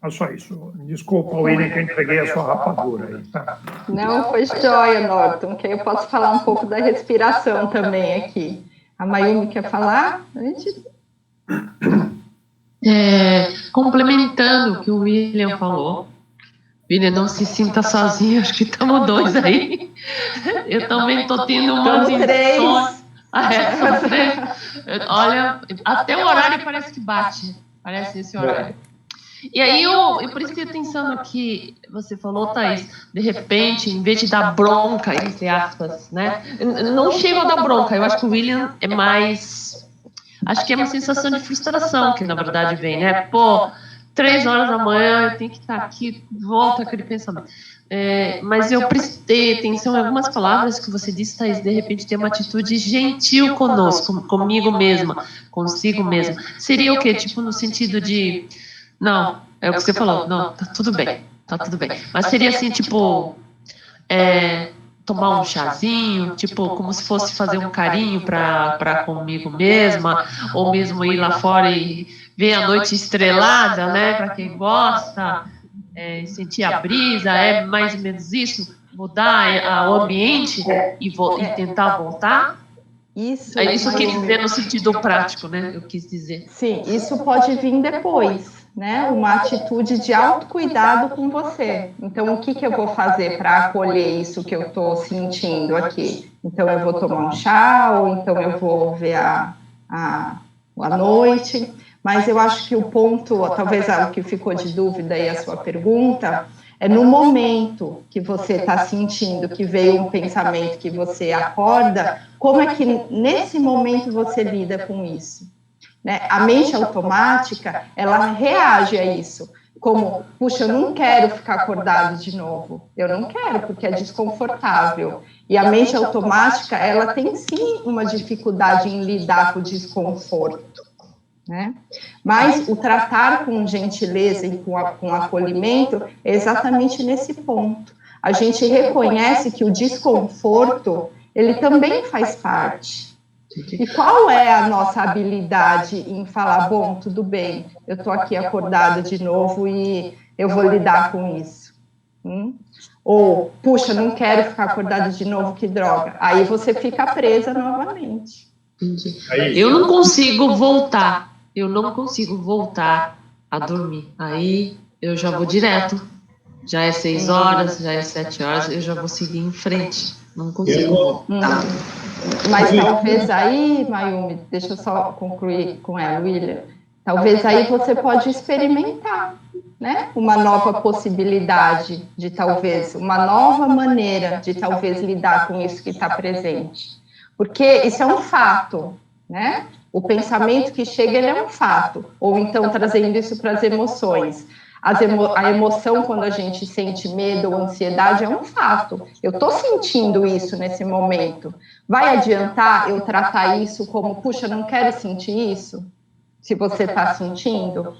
É só isso. Desculpa, William, que eu entreguei a sua rapadura aí, tá? Não, foi joia, Norton, que aí eu posso falar um pouco da respiração também aqui. A Mayumi quer falar antes? Complementando o que o William falou, William, não se sinta sozinho, acho que estamos dois aí. Eu também estou tendo umas três. São três. Olha, até o horário parece que bate, parece esse horário. E aí eu prestei atenção no que você falou, Thaís, de repente, em vez de dar bronca, entre aspas, né? Não chega a dar bronca, eu acho que o William é mais... Acho que é uma sensação de frustração que, na verdade, vem, né? Pô, 3 horas da manhã, eu tenho que estar aqui, volta aquele pensamento. Mas eu prestei atenção em algumas palavras que você disse, Thaís, de repente ter uma atitude gentil conosco, comigo mesma, consigo mesma. Seria o quê? Tipo, no sentido de... Não, é o que você falou, não, tá tudo bem. Mas seria assim, tipo... tomar um chazinho, tipo, como se fosse fazer um carinho para comigo mesma, ou mesmo ir lá fora e ver a noite estrelada, né, para quem gosta, sentir a brisa, é mais ou menos isso, mudar o ambiente e tentar voltar. Isso eu quis dizer no sentido prático, né, eu quis dizer. Sim, isso pode vir depois, né? Uma atitude de autocuidado com você. Então, o que eu vou fazer para acolher isso que eu estou sentindo aqui? Então, eu vou tomar um chá, ou então eu vou ver a noite. Mas eu acho que o ponto, talvez o que ficou de dúvida aí a sua pergunta, é no momento que você está sentindo que veio um pensamento que você acorda, como é que nesse momento você lida com isso? Né? A mente automática, ela reage a isso, como, puxa, eu não quero ficar acordado de novo, eu não quero, porque é desconfortável. E a mente automática, ela tem sim uma dificuldade em lidar com o desconforto, né? Mas o tratar com gentileza e com acolhimento é exatamente nesse ponto. A gente reconhece que o desconforto, ele também faz parte. E qual é a nossa habilidade em falar, bom, tudo bem, eu estou aqui acordada de novo e eu vou lidar com isso. Ou, puxa, não quero ficar acordada de novo, que droga. Aí você fica presa novamente. Eu não consigo voltar a dormir. Aí eu já vou direto. Já é 6 horas, já é 7 horas, eu já vou seguir em frente. Não consigo voltar. Mas talvez aí, Mayumi, deixa eu só concluir com ela, William, talvez aí você pode experimentar, né? Uma nova possibilidade de talvez, uma nova maneira de talvez lidar com isso que está presente. Porque isso é um fato, né? O pensamento que chega, ele é um fato. Ou então, trazendo isso para as emoções. A emoção, quando a gente sente medo ou ansiedade, é um fato. Eu estou sentindo isso nesse momento. Vai adiantar eu tratar isso como, puxa, não quero sentir isso? Se você está sentindo?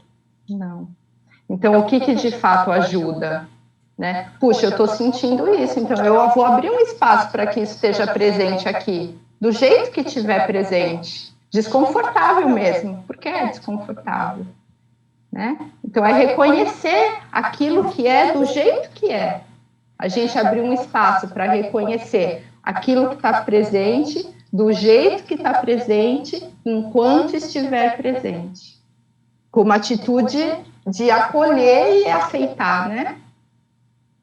Não. Então, o que de fato ajuda? Né? Puxa, eu estou sentindo isso, então eu vou abrir um espaço para que isso esteja presente aqui, do jeito que estiver presente. Desconfortável mesmo, porque é desconfortável. Né? Então, é reconhecer aquilo que é do jeito que é. A gente abrir um espaço para reconhecer aquilo que está presente do jeito que está presente, enquanto estiver presente. Com uma atitude de acolher e aceitar, né?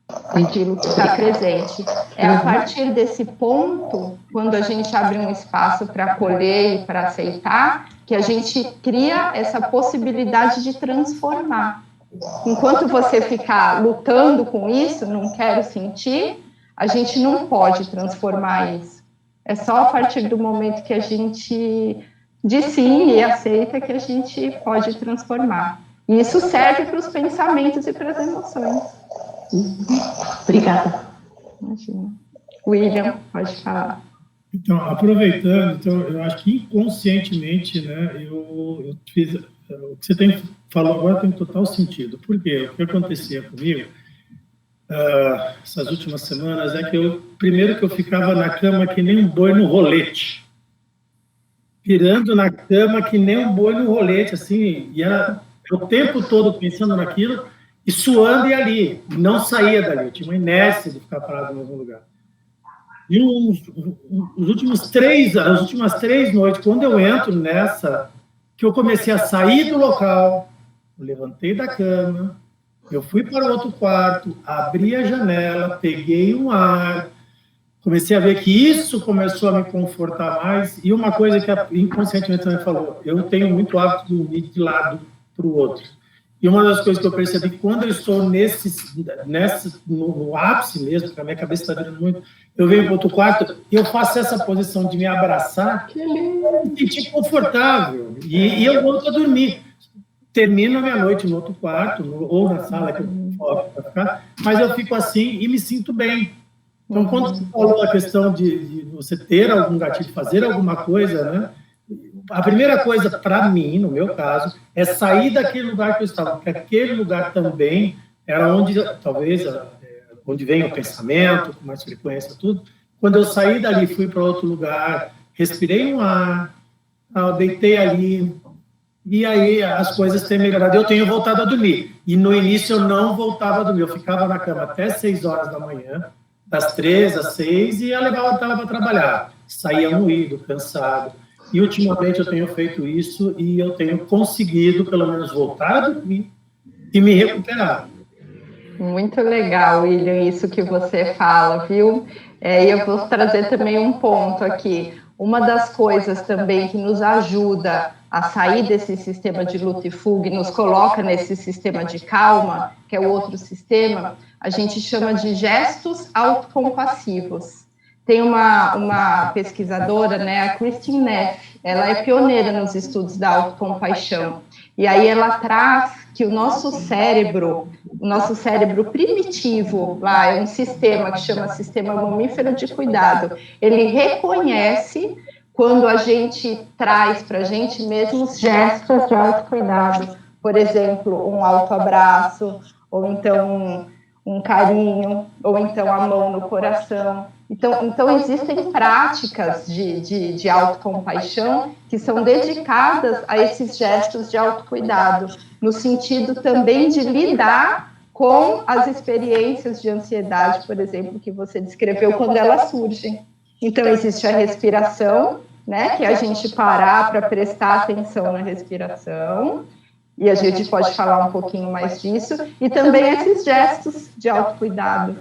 Aquilo que está presente. É a partir desse ponto, quando a gente abre um espaço para acolher e para aceitar, que a gente cria essa possibilidade de transformar. Enquanto você ficar lutando com isso, não quero sentir, a gente não pode transformar isso. É só a partir do momento que a gente diz sim e aceita que a gente pode transformar. E isso serve para os pensamentos e para as emoções. Obrigada. Imagina. William, pode falar. Então, aproveitando, eu acho que inconscientemente, né, eu fiz, o que você falou agora tem total sentido. Por quê? O que acontecia comigo essas últimas semanas é que primeiro que eu ficava na cama que nem um boi no rolete, virando na cama que nem um boi no rolete, assim, e era o tempo todo pensando naquilo e suando e ali, não saía dali, eu tinha uma inércia de ficar parado no mesmo lugar. E as últimas 3 noites, quando eu entro nessa, que eu comecei a sair do local, eu levantei da cama, eu fui para o outro quarto, abri a janela, peguei um ar, comecei a ver que isso começou a me confortar mais. E uma coisa que inconscientemente também falou, eu tenho muito hábito de dormir de lado para o outro. E uma das coisas que eu percebi, quando eu estou no ápice mesmo, que a minha cabeça está virando muito, eu venho para outro quarto e eu faço essa posição de me abraçar, me sentir confortável. E eu volto a dormir. Termino a minha noite no outro quarto, ou na sala que eu posso ficar, mas eu fico assim e me sinto bem. Então, quando você falou a questão de você ter algum gatilho, fazer alguma coisa, né? A primeira coisa, para mim, no meu caso, é sair daquele lugar que eu estava, porque aquele lugar também era onde, talvez, onde vem o pensamento, com mais frequência, tudo. Quando eu saí dali, fui para outro lugar, respirei um ar, deitei ali, e aí as coisas têm melhorado. Eu tenho voltado a dormir. E no início eu não voltava a dormir, eu ficava na cama até 6 horas da manhã, das 3 às 6, e eu levantava para trabalhar. Saía moído, cansado. E ultimamente eu tenho feito isso e eu tenho conseguido, pelo menos, voltar a dormir e me recuperar. Muito legal, William, isso que você fala, viu? E eu vou trazer também um ponto aqui. Uma das coisas também que nos ajuda a sair desse sistema de luta e fuga e nos coloca nesse sistema de calma, que é o outro sistema, a gente chama de gestos autocompassivos. Tem uma pesquisadora, né, a Christine Neff, ela é pioneira nos estudos da autocompaixão. E aí ela traz que o nosso cérebro primitivo, lá é um sistema que chama sistema mamífero de cuidado, ele reconhece quando a gente traz para a gente mesmo os gestos de autocuidado. Por exemplo, um autoabraço, ou então um carinho, ou então a mão no coração. Então existem práticas de autocompaixão que são dedicadas a esses gestos de autocuidado, no sentido também de lidar com as experiências de ansiedade, por exemplo, que você descreveu quando elas surgem. Então existe a respiração, né, que é a gente parar para prestar atenção na respiração, e a gente pode falar um pouquinho mais disso, e também esses gestos de autocuidado.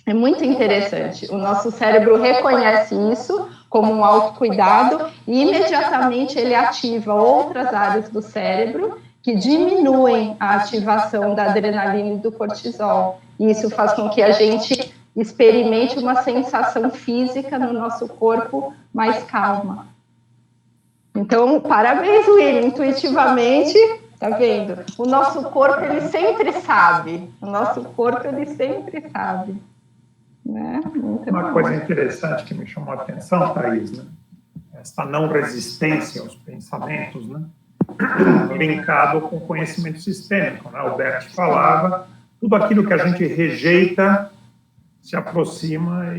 É muito interessante. O nosso cérebro reconhece isso como um autocuidado e imediatamente ele ativa outras áreas do cérebro que diminuem a ativação da adrenalina e do cortisol. E isso faz com que a gente experimente uma sensação física no nosso corpo mais calma. Então, parabéns, William. Intuitivamente, tá vendo? O nosso corpo, ele sempre sabe. O nosso corpo, ele sempre sabe. Né? Uma coisa interessante que me chamou a atenção, Thaís, né? Essa não resistência aos pensamentos, né? Linkado com o conhecimento sistêmico, né? O Bert falava, tudo aquilo que a gente rejeita se aproxima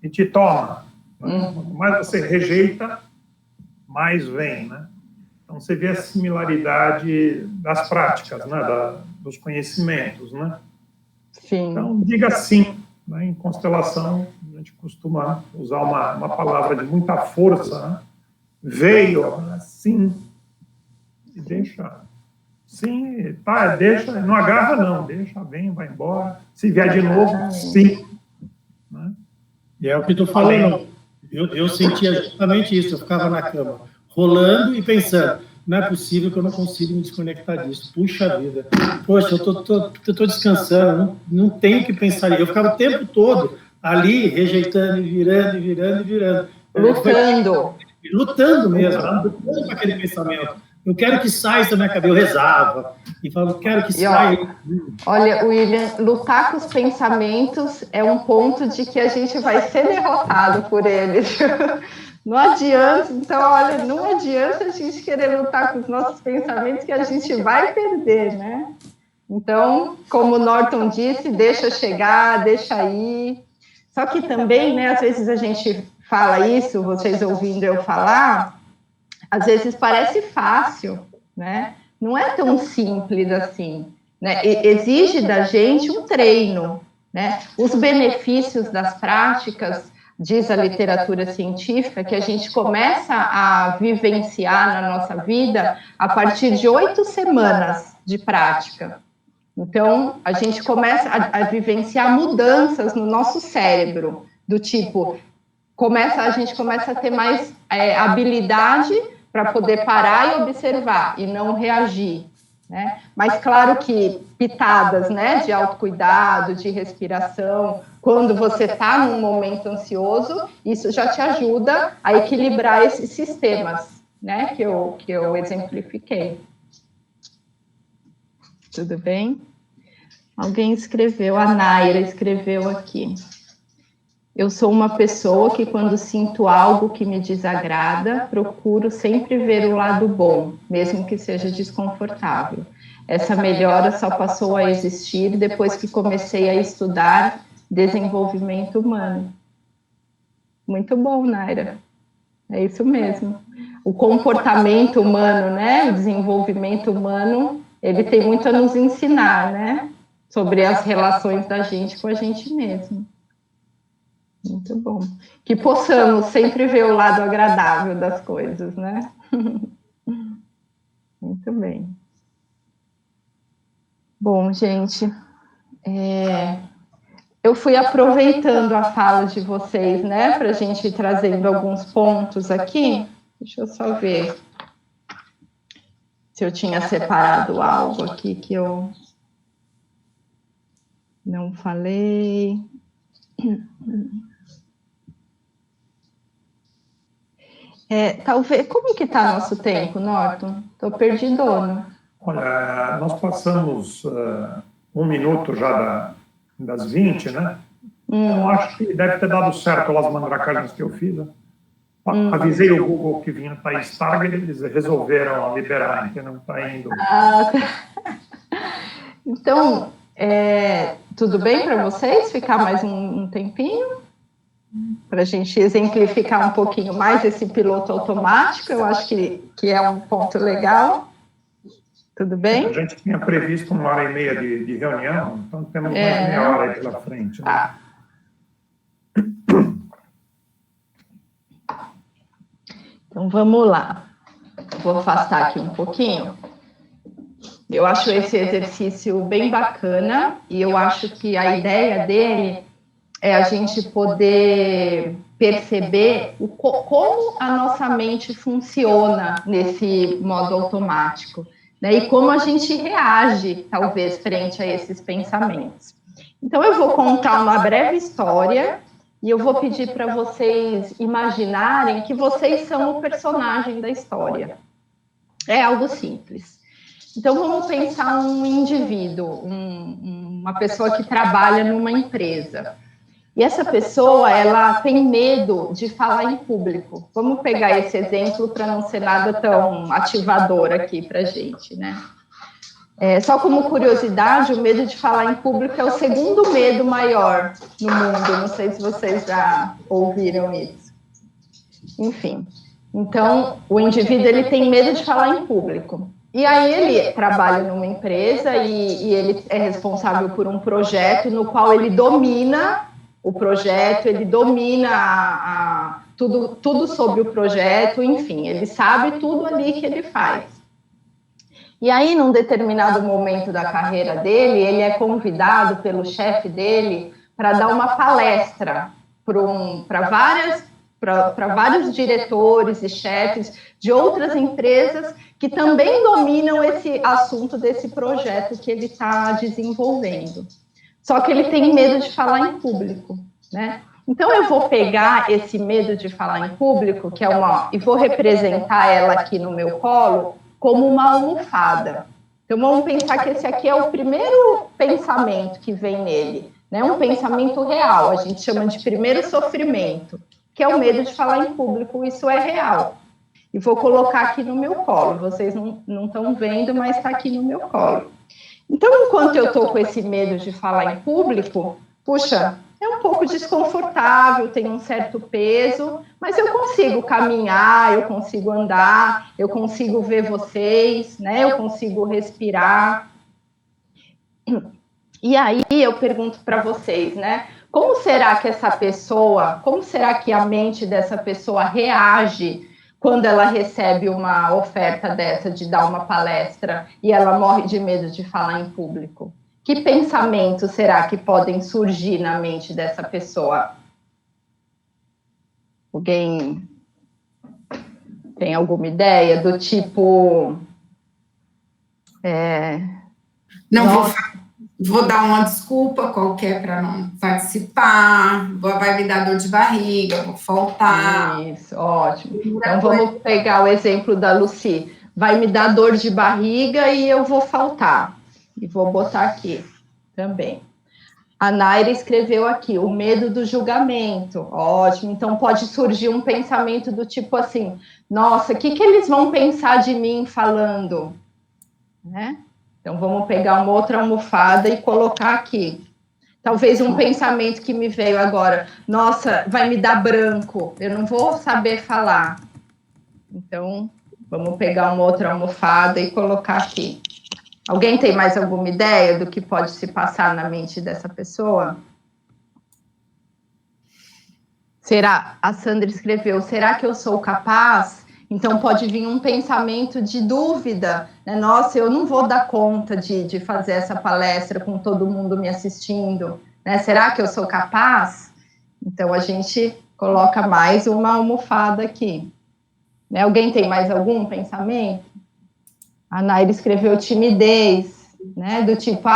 e te toma. Né? Quanto mais você rejeita, mais vem, né? Então você vê a similaridade das práticas, né? Dos conhecimentos, né? Sim. Então diga sim. né? Em constelação, a gente costuma usar uma palavra de muita força, né? Veio, assim, e deixa. Sim, tá, deixa, não agarra não, deixa, vem, vai embora. Se vier de novo, sim. Né? E é o que tu falou, eu sentia justamente isso, eu ficava na cama, rolando e pensando, não é possível que eu não consiga me desconectar disso, puxa vida, poxa, eu tô descansando, não tenho que pensar nisso, eu ficava o tempo todo ali, rejeitando, e virando. Lutando mesmo, lutando com aquele pensamento. Eu quero que saia da minha cabeça. Eu rezava e falava, quero que saia. Olha, William, lutar com os pensamentos é um ponto de que a gente vai ser derrotado por eles. Não adianta, então, olha, não adianta a gente querer lutar com os nossos pensamentos que a gente vai perder, né? Então, como o Norton disse, deixa chegar, deixa ir. Só que também, né, às vezes a gente fala isso, vocês ouvindo eu falar, às vezes parece fácil, né? Não é tão simples assim, né? Exige da gente um treino, né? Os benefícios das práticas, diz a literatura científica, que a gente começa a vivenciar na nossa vida a partir de 8 semanas de prática. Então, a gente começa a vivenciar mudanças no nosso cérebro, do tipo, a gente começa a ter mais habilidade para poder parar e observar e não reagir, né? Mas claro que pitadas, né, de autocuidado, de respiração, quando você está num momento ansioso, isso já te ajuda a equilibrar esses sistemas, né, que eu exemplifiquei. Tudo bem? Alguém escreveu, a Naira escreveu aqui. Eu sou uma pessoa que, quando sinto algo que me desagrada, procuro sempre ver o lado bom, mesmo que seja desconfortável. Essa melhora só passou a existir depois que comecei a estudar desenvolvimento humano. Muito bom, Naira. É isso mesmo. O comportamento humano, né? O desenvolvimento humano, ele tem muito a nos ensinar, né? Sobre as relações da gente com a gente mesmo. Muito bom. Que possamos sempre ver o lado agradável das coisas, né? Muito bem. Bom, gente, eu fui aproveitando a fala de vocês, né, para a gente ir trazendo alguns pontos aqui. Deixa eu só ver se eu tinha separado algo aqui que eu não falei. Talvez, como que está nosso tempo, Norton? Estou perdidona. Olha, nós passamos 1 minuto já das 20, né? Eu acho que deve ter dado certo as mandracagens que eu fiz. Né? Avisei o Google que vinha Thaís Targer, eles resolveram liberar, entendeu? Está indo. Então, tudo bem para vocês ficar mais um tempinho? Para a gente exemplificar um pouquinho mais esse piloto automático, eu acho que é um ponto legal. Tudo bem? A gente tinha previsto 1h30 de reunião, então temos mais meia hora aí pela frente. Né? Então, vamos lá. Vou afastar aqui um pouquinho. Eu acho esse exercício bem bacana e eu acho que a ideia dele é a gente poder perceber como a nossa mente funciona nesse modo automático, né? E como a gente reage, talvez, frente a esses pensamentos. Então, eu vou contar uma breve história e eu vou pedir para vocês imaginarem que vocês são o personagem da história. É algo simples. Então, vamos pensar um indivíduo, uma pessoa que trabalha numa empresa. E essa pessoa, ela tem medo de falar em público. Vamos pegar esse exemplo para não ser nada tão ativador aqui para a gente, né? Só como curiosidade, o medo de falar em público é o segundo medo maior no mundo. Não sei se vocês já ouviram isso. Enfim, então, o indivíduo ele tem medo de falar em público. E aí ele trabalha numa empresa e ele é responsável por um projeto no qual ele domina o projeto, ele domina tudo sobre o projeto, enfim, ele sabe tudo ali que ele faz. E aí, num determinado momento da carreira dele, ele é convidado pelo chefe dele para dar uma palestra para vários diretores e chefes de outras empresas que também dominam esse assunto desse projeto que ele está desenvolvendo. Só que ele tem medo de falar em público, né? Então, eu vou pegar esse medo de falar em público, que é e vou representar ela aqui no meu colo, como uma almofada. Então, vamos pensar que esse aqui é o primeiro pensamento que vem nele, né? Um pensamento real, a gente chama de primeiro sofrimento, que é o medo de falar em público, isso é real. E vou colocar aqui no meu colo, vocês não estão vendo, mas está aqui no meu colo. Então, enquanto eu estou com esse medo de falar em público, puxa, é um pouco desconfortável, tem um certo peso, mas eu consigo caminhar, eu consigo andar, eu consigo ver vocês, né? Eu consigo respirar. E aí eu pergunto para vocês, né? Como será que a mente dessa pessoa reage quando ela recebe uma oferta dessa de dar uma palestra e ela morre de medo de falar em público? Que pensamentos será que podem surgir na mente dessa pessoa? Alguém tem alguma ideia do tipo... Vou dar uma desculpa qualquer para não participar, vai me dar dor de barriga, vou faltar. Isso, ótimo. Então, vamos pegar o exemplo da Lucy. Vai me dar dor de barriga e eu vou faltar. E vou botar aqui também. A Naira escreveu aqui, o medo do julgamento. Ótimo. Então, pode surgir um pensamento do tipo assim, nossa, o que eles vão pensar de mim falando? Né? Então, vamos pegar uma outra almofada e colocar aqui. Talvez um pensamento que me veio agora. Nossa, vai me dar branco. Eu não vou saber falar. Então, vamos pegar uma outra almofada e colocar aqui. Alguém tem mais alguma ideia do que pode se passar na mente dessa pessoa? A Sandra escreveu, será que eu sou capaz? Então, pode vir um pensamento de dúvida, né? Nossa, eu não vou dar conta de fazer essa palestra com todo mundo me assistindo, né? Será que eu sou capaz? Então, a gente coloca mais uma almofada aqui. Né? Alguém tem mais algum pensamento? A Naira escreveu timidez, né? Do tipo,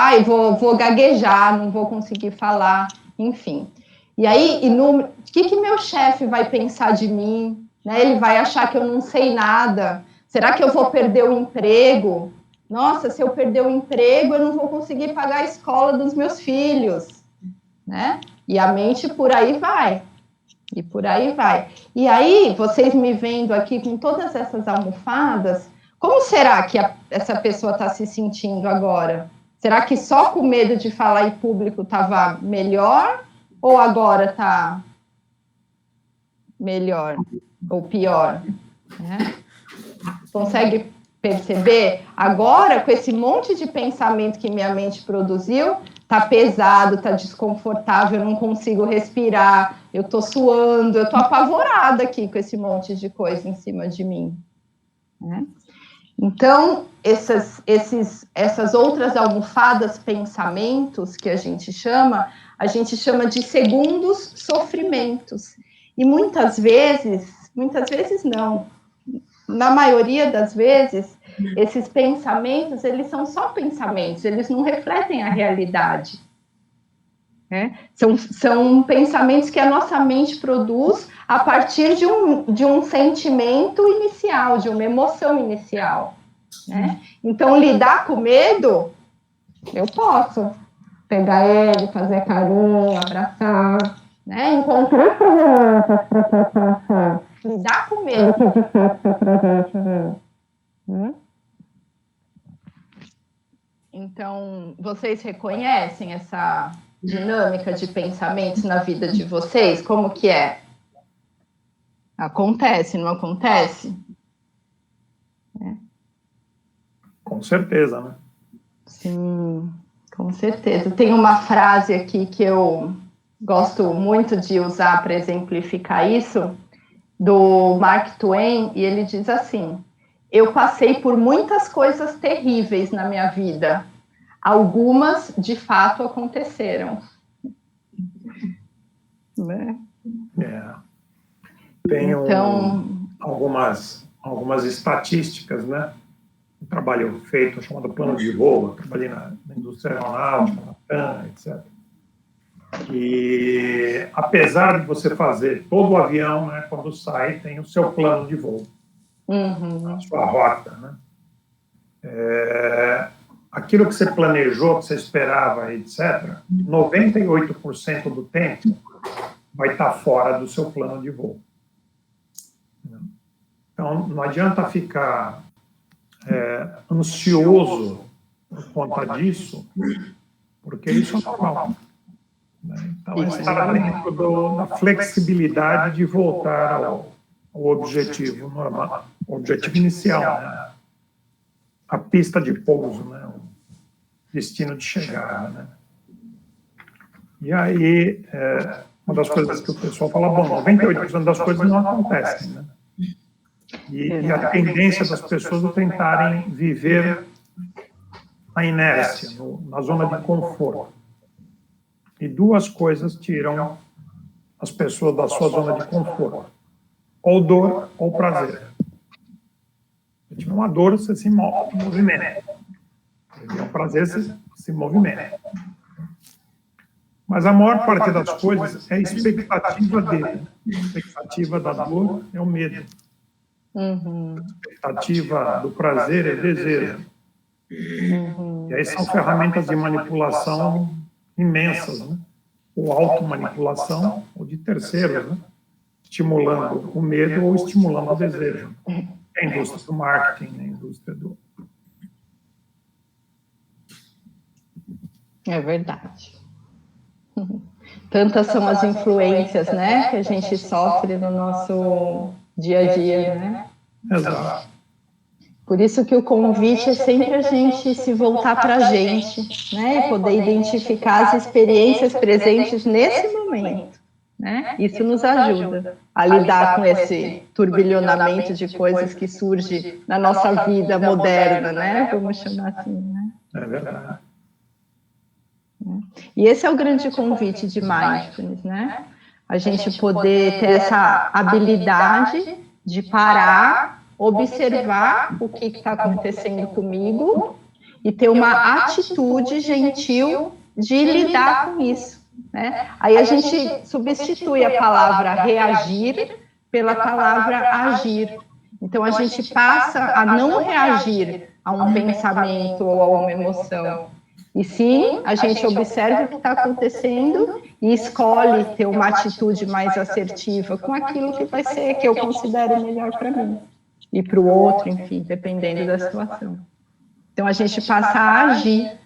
vou gaguejar, não vou conseguir falar, enfim. E aí, o que meu chefe vai pensar de mim? Né? Ele vai achar que eu não sei nada. Será que eu vou perder o emprego? Nossa, se eu perder o emprego, eu não vou conseguir pagar a escola dos meus filhos. Né? E a mente por aí vai. E por aí vai. E aí, vocês me vendo aqui com todas essas almofadas, como será que essa pessoa está se sentindo agora? Será que só com medo de falar em público estava melhor? Ou agora está melhor? Ou pior, né? Consegue perceber? Agora, com esse monte de pensamento que minha mente produziu, tá pesado, tá desconfortável, eu não consigo respirar, eu tô suando, eu tô apavorada aqui com esse monte de coisa em cima de mim, né? Então, essas outras almofadas, pensamentos que a gente chama de segundos sofrimentos. E muitas vezes não, na maioria das vezes, esses pensamentos, eles são só pensamentos, eles não refletem a realidade. Né? São pensamentos que a nossa mente produz a partir de um sentimento inicial, de uma emoção inicial. Né? Então, lidar com medo, eu posso pegar ele, fazer carinho, abraçar, né? Encontrar lidar com medo. Então, vocês reconhecem essa dinâmica de pensamentos na vida de vocês? Como que é? Acontece, não acontece? Com certeza, né? Sim, com certeza. Tem uma frase aqui que eu gosto muito de usar para exemplificar isso, do Mark Twain, e ele diz assim: eu passei por muitas coisas terríveis na minha vida, algumas de fato aconteceram. Né? Tenho algumas estatísticas, né? Um trabalho feito chamado plano de voo, trabalhei na indústria aeronáutica, na TAM, etc. E apesar de você fazer todo o avião, né, quando sai, tem o seu plano de voo, a sua rota, né? Aquilo que você planejou, que você esperava, etc., 98% do tempo vai estar fora do seu plano de voo. Então, não adianta ficar ansioso por conta disso, porque isso é normal. Então, está dentro da flexibilidade de voltar ao objetivo normal, o objetivo inicial, né? A pista de pouso, né? O destino de chegada, né? E aí, uma das coisas que o pessoal fala, bom, 98% das coisas não acontecem, né? E a tendência das pessoas é tentarem viver na inércia, na zona de conforto. E duas coisas tiram as pessoas da sua zona de conforto: ou dor ou prazer. Se tiver uma dor, você se movimenta. Se tiver um prazer, você se movimenta. Mas a maior parte das coisas é a expectativa dele. A expectativa da dor é o medo. A expectativa do prazer é desejo. E aí são ferramentas de manipulação imensas, né? Ou automanipulação, ou de terceiros, né? Estimulando o medo ou estimulando o desejo. É a indústria do marketing, a indústria do... É verdade. Tantas são as influências, né, que a gente sofre no nosso dia a dia, né? Exato. Por isso que o convite é sempre a gente se voltar para a gente, né, e poder identificar as experiências presentes nesse momento, né? Isso nos ajuda a lidar com esse turbilhonamento de coisas que surge na nossa vida moderna, né? Vamos chamar assim, né? É verdade. E esse é o grande convite de Mindfulness, né? A gente poder ter essa habilidade de parar, observar o que está acontecendo comigo e ter uma atitude gentil de lidar com isso, né? Aí a gente substitui a palavra reagir pela palavra agir. Então a gente passa a não reagir a um pensamento ou a uma emoção. E sim, a gente observa o que está acontecendo e escolhe ter uma atitude mais assertiva com aquilo que vai ser, que eu considero melhor para mim. E para o outro, enfim, dependendo da situação. Então, a gente passa a agir,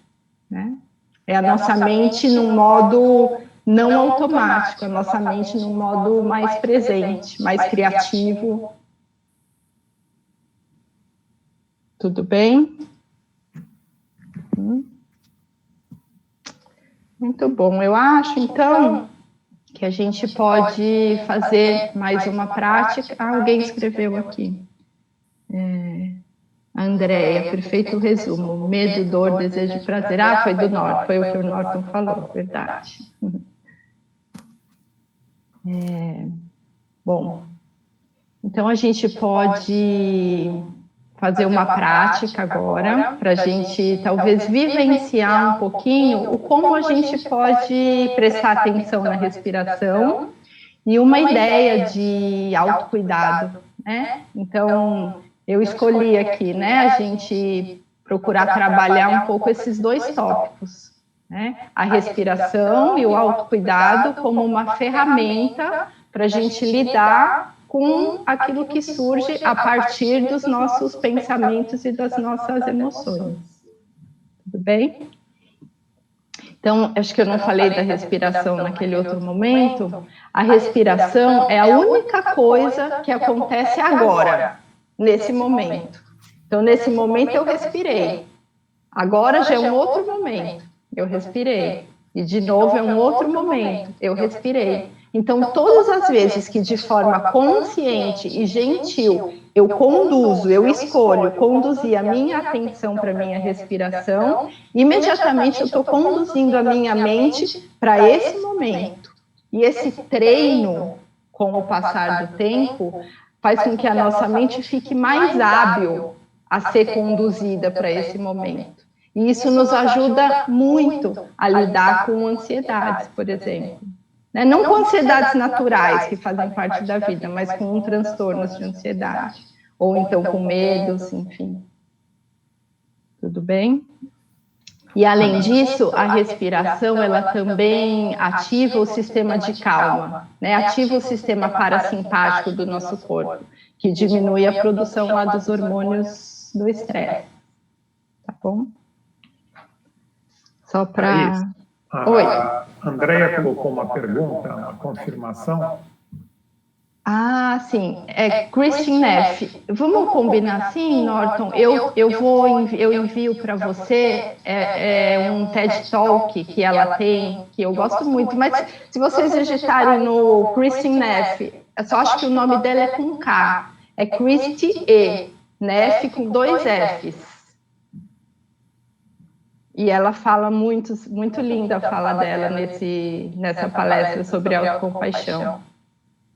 né? É a nossa mente num modo não automático, a nossa mente num modo mais presente, mais criativo. Tudo bem? Muito bom. Eu acho, então, que a gente pode fazer mais uma prática. Alguém escreveu aqui. Andréia, perfeito resumo. Medo, dor, desejo e prazer. Foi do Norton, foi o que o Norton falou, verdade. Bom, então a gente pode fazer uma prática agora, para a gente talvez vivenciar um pouquinho o como a gente pode prestar atenção na respiração e uma ideia de autocuidado, né? Então, eu escolhi aqui, né, a gente procurar trabalhar um pouco esses dois tópicos, né? A respiração e o autocuidado como uma ferramenta para a gente lidar com aquilo que surge a partir dos nossos pensamentos e das nossas emoções. Tudo bem? Então, acho que eu não falei da respiração naquele outro momento. A respiração é a única coisa que acontece agora, nesse momento. Então, nesse momento eu respirei. Agora já é um outro momento. Eu respirei. E, de novo, é um outro momento. Eu respirei. Então, todas as vezes que, de forma consciente e gentil, eu conduzo, eu escolho conduzir a minha atenção para a minha respiração, imediatamente eu estou conduzindo a minha mente para esse momento. E esse treino, com o passar do tempo, faz com que a nossa mente fique mais hábil a ser conduzida para esse momento. E isso nos ajuda muito a lidar com ansiedades, por exemplo. Não com ansiedades naturais, que fazem parte da vida, mas com transtornos de ansiedade. Ou então com medos, enfim. Tudo bem? E, além disso, a respiração, ela também ativa o sistema de calma, ativa o sistema parasimpático do nosso corpo, que diminui a produção lá dos hormônios do estresse. Tá bom? Só para... Oi. A Andréia colocou uma pergunta, uma confirmação. Ah, sim, é Christine Neff. Vamos combinar assim, Norton? Eu envio para você um TED Talk que ela tem, que eu gosto muito, mas se vocês digitarem no Christine Neff, eu só acho que o nome dela é com K, é Christy E, Neff com 2 Fs. E ela fala muito linda a fala dela nessa palestra sobre autocompaixão.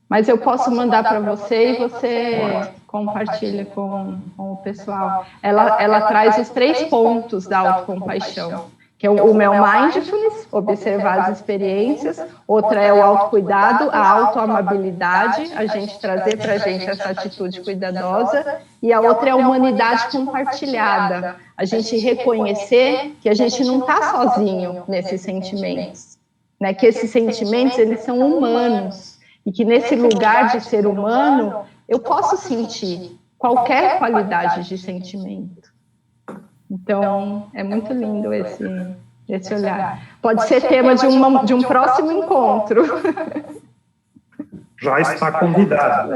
Mas eu posso mandar para você e você compartilha com o pessoal. Ela traz os 3 pontos da autocompaixão, que é o meu mindfulness, observar as experiências, outra é o autocuidado, a autoamabilidade, a gente trazer para a gente essa atitude cuidadosa, e a outra é a humanidade compartilhada, a gente reconhecer que a gente não está sozinho nesses sentimentos, que esses sentimentos eles são humanos, e que nesse lugar de ser humano, eu posso sentir qualquer qualidade de sentimento. Então, é muito lindo esse olhar. Pode ser tema de um próximo encontro. Já está convidado.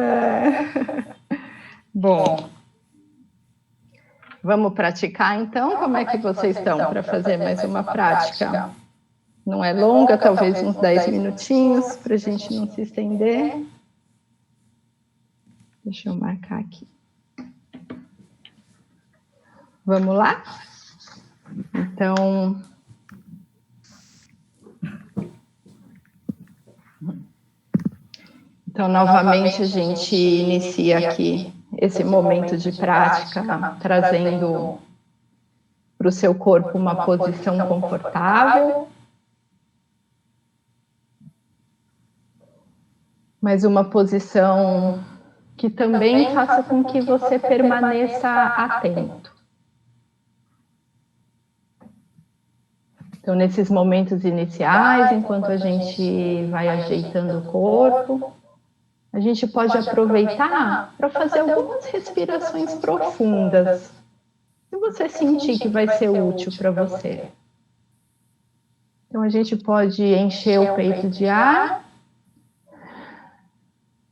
Bom, vamos praticar então? Como é que vocês estão para fazer mais uma prática? Não é longa, talvez uns 10 minutinhos, para a gente não se estender. Deixa eu marcar aqui. Vamos lá? Então, novamente, a gente inicia aqui esse momento de prática, trazendo para o seu corpo uma posição confortável, mas uma posição que também faça com que você permaneça atento. Então, nesses momentos iniciais, enquanto a gente vai ajeitando o corpo, a gente pode aproveitar para fazer algumas respirações profundas, se você sentir que vai ser útil para você. Então, a gente pode encher o peito de ar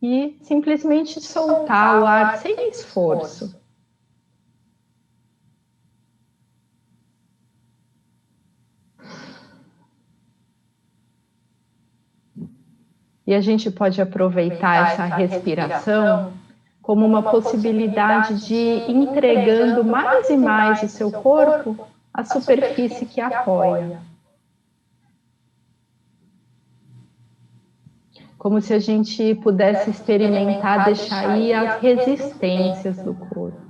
e simplesmente soltar o ar sem esforço. E a gente pode aproveitar essa respiração como uma possibilidade de ir entregando mais e mais o seu corpo à superfície que apoia. Como se a gente pudesse experimentar deixar aí as resistências do corpo.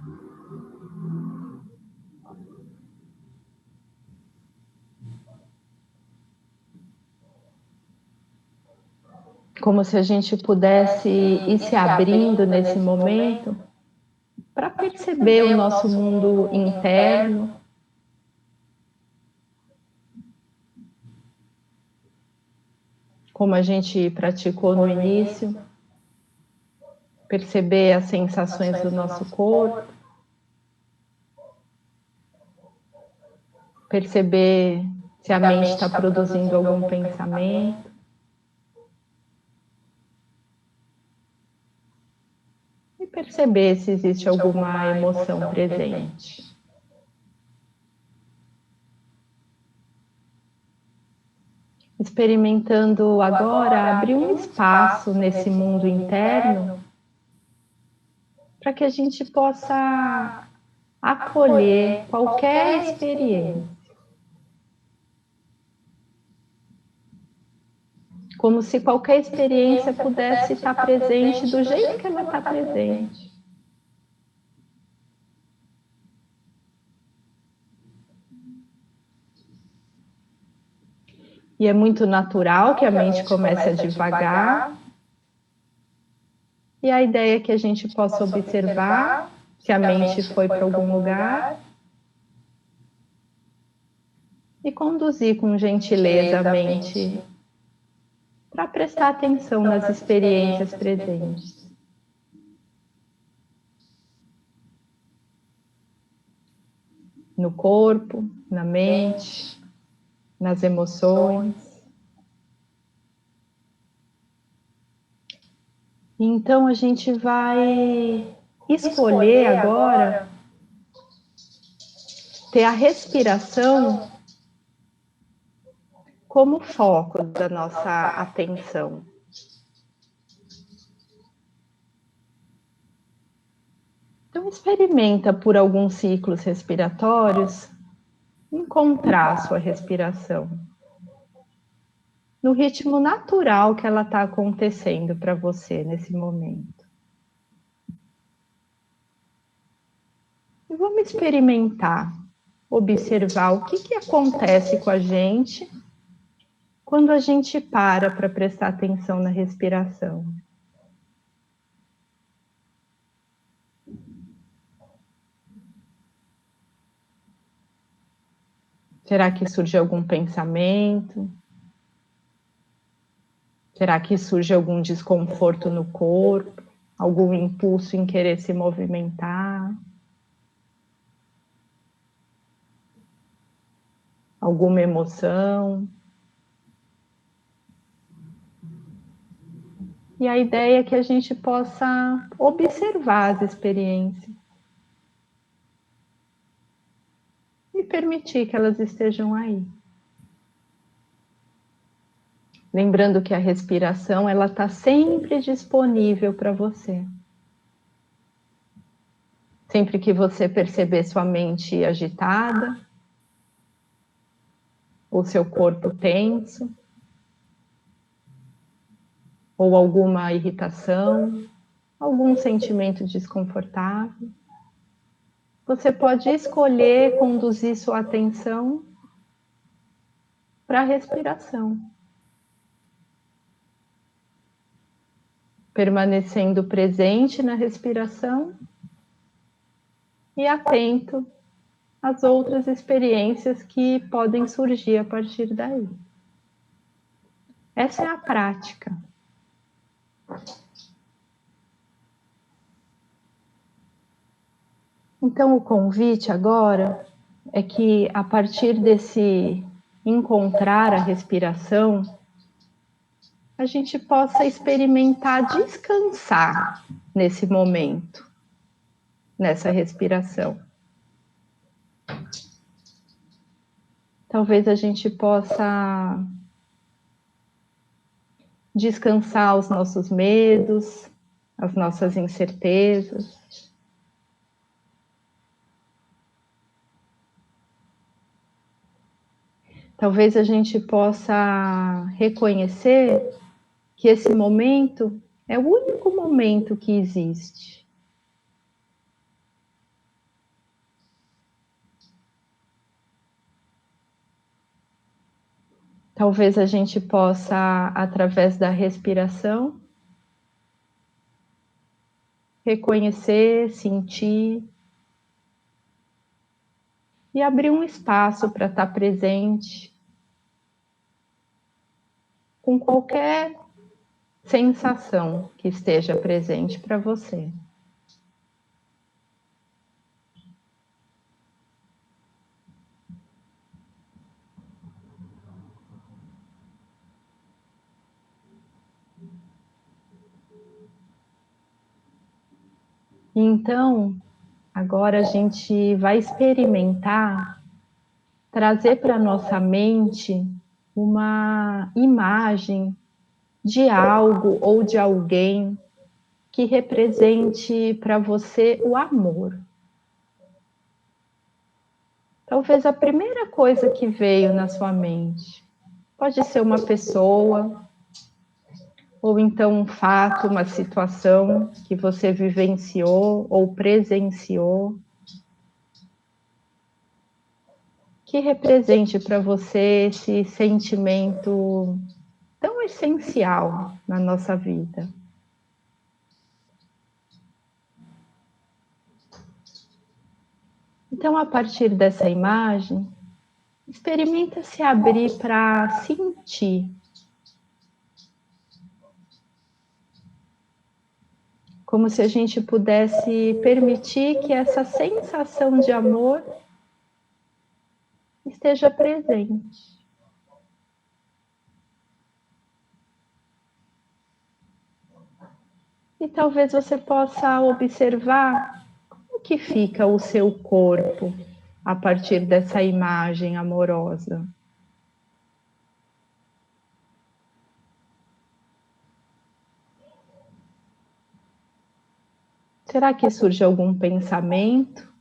Como se a gente pudesse ir se abrindo nesse momento para perceber o nosso mundo interno. Como a gente praticou no início, perceber as sensações do nosso corpo, perceber se a mente está produzindo algum pensamento. E perceber se existe alguma emoção presente. experimentando agora abrir um espaço nesse mundo interno para que a gente possa acolher qualquer experiência. Como se qualquer experiência pudesse estar presente do jeito que ela está presente. E é muito natural que a mente comece a divagar. E a ideia é que a gente possa observar se a mente foi para algum lugar e conduzir com gentileza a mente para prestar atenção nas experiências presentes. No corpo, na mente, nas emoções. Então a gente vai escolher agora ter a respiração como foco da nossa atenção. Então experimenta por alguns ciclos respiratórios encontrar a sua respiração no ritmo natural que ela está acontecendo para você nesse momento. E vamos experimentar, observar o que acontece com a gente quando a gente para prestar atenção na respiração. Será que surge algum pensamento? Será que surge algum desconforto no corpo? Algum impulso em querer se movimentar? Alguma emoção? E a ideia é que a gente possa observar as experiências e permitir que elas estejam aí. Lembrando que a respiração, ela está sempre disponível para você. Sempre que você perceber sua mente agitada, ou seu corpo tenso, ou alguma irritação, algum sentimento desconfortável, você pode escolher conduzir sua atenção para a respiração. Permanecendo presente na respiração e atento às outras experiências que podem surgir a partir daí. Essa é a prática. Então, o convite agora é que, a partir desse encontrar a respiração, a gente possa experimentar descansar nesse momento, nessa respiração. Talvez a gente possa descansar os nossos medos, as nossas incertezas. Talvez a gente possa reconhecer que esse momento é o único momento que existe. Talvez a gente possa, através da respiração, reconhecer, sentir e abrir um espaço para estar presente com qualquer sensação que esteja presente para você. Então, agora a gente vai experimentar trazer para a nossa mente uma imagem de algo ou de alguém que represente para você o amor. Talvez a primeira coisa que veio na sua mente pode ser uma pessoa, ou então um fato, uma situação que você vivenciou ou presenciou, que represente para você esse sentimento tão essencial na nossa vida. Então, a partir dessa imagem, experimenta se abrir para sentir. Como se a gente pudesse permitir que essa sensação de amor esteja presente. E talvez você possa observar como que fica o seu corpo a partir dessa imagem amorosa. Será que surge algum pensamento?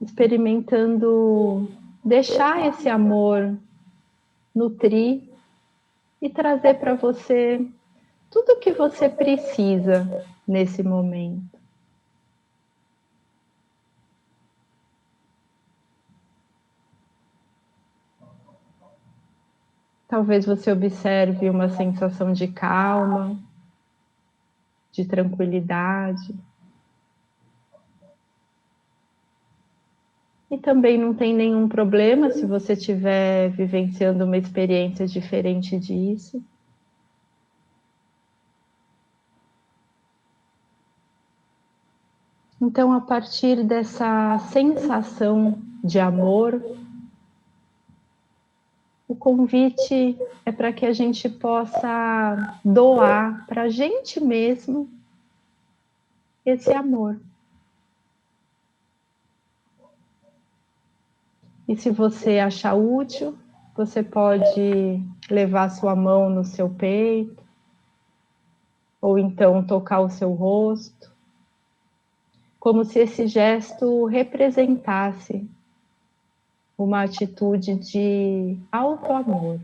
Experimentando deixar esse amor nutrir e trazer para você tudo o que você precisa nesse momento. Talvez você observe uma sensação de calma, de tranquilidade. E também não tem nenhum problema se você estiver vivenciando uma experiência diferente disso. Então, a partir dessa sensação de amor, o convite é para que a gente possa doar para a gente mesmo esse amor. E se você achar útil, você pode levar sua mão no seu peito, ou então tocar o seu rosto, como se esse gesto representasse uma atitude de auto-amor.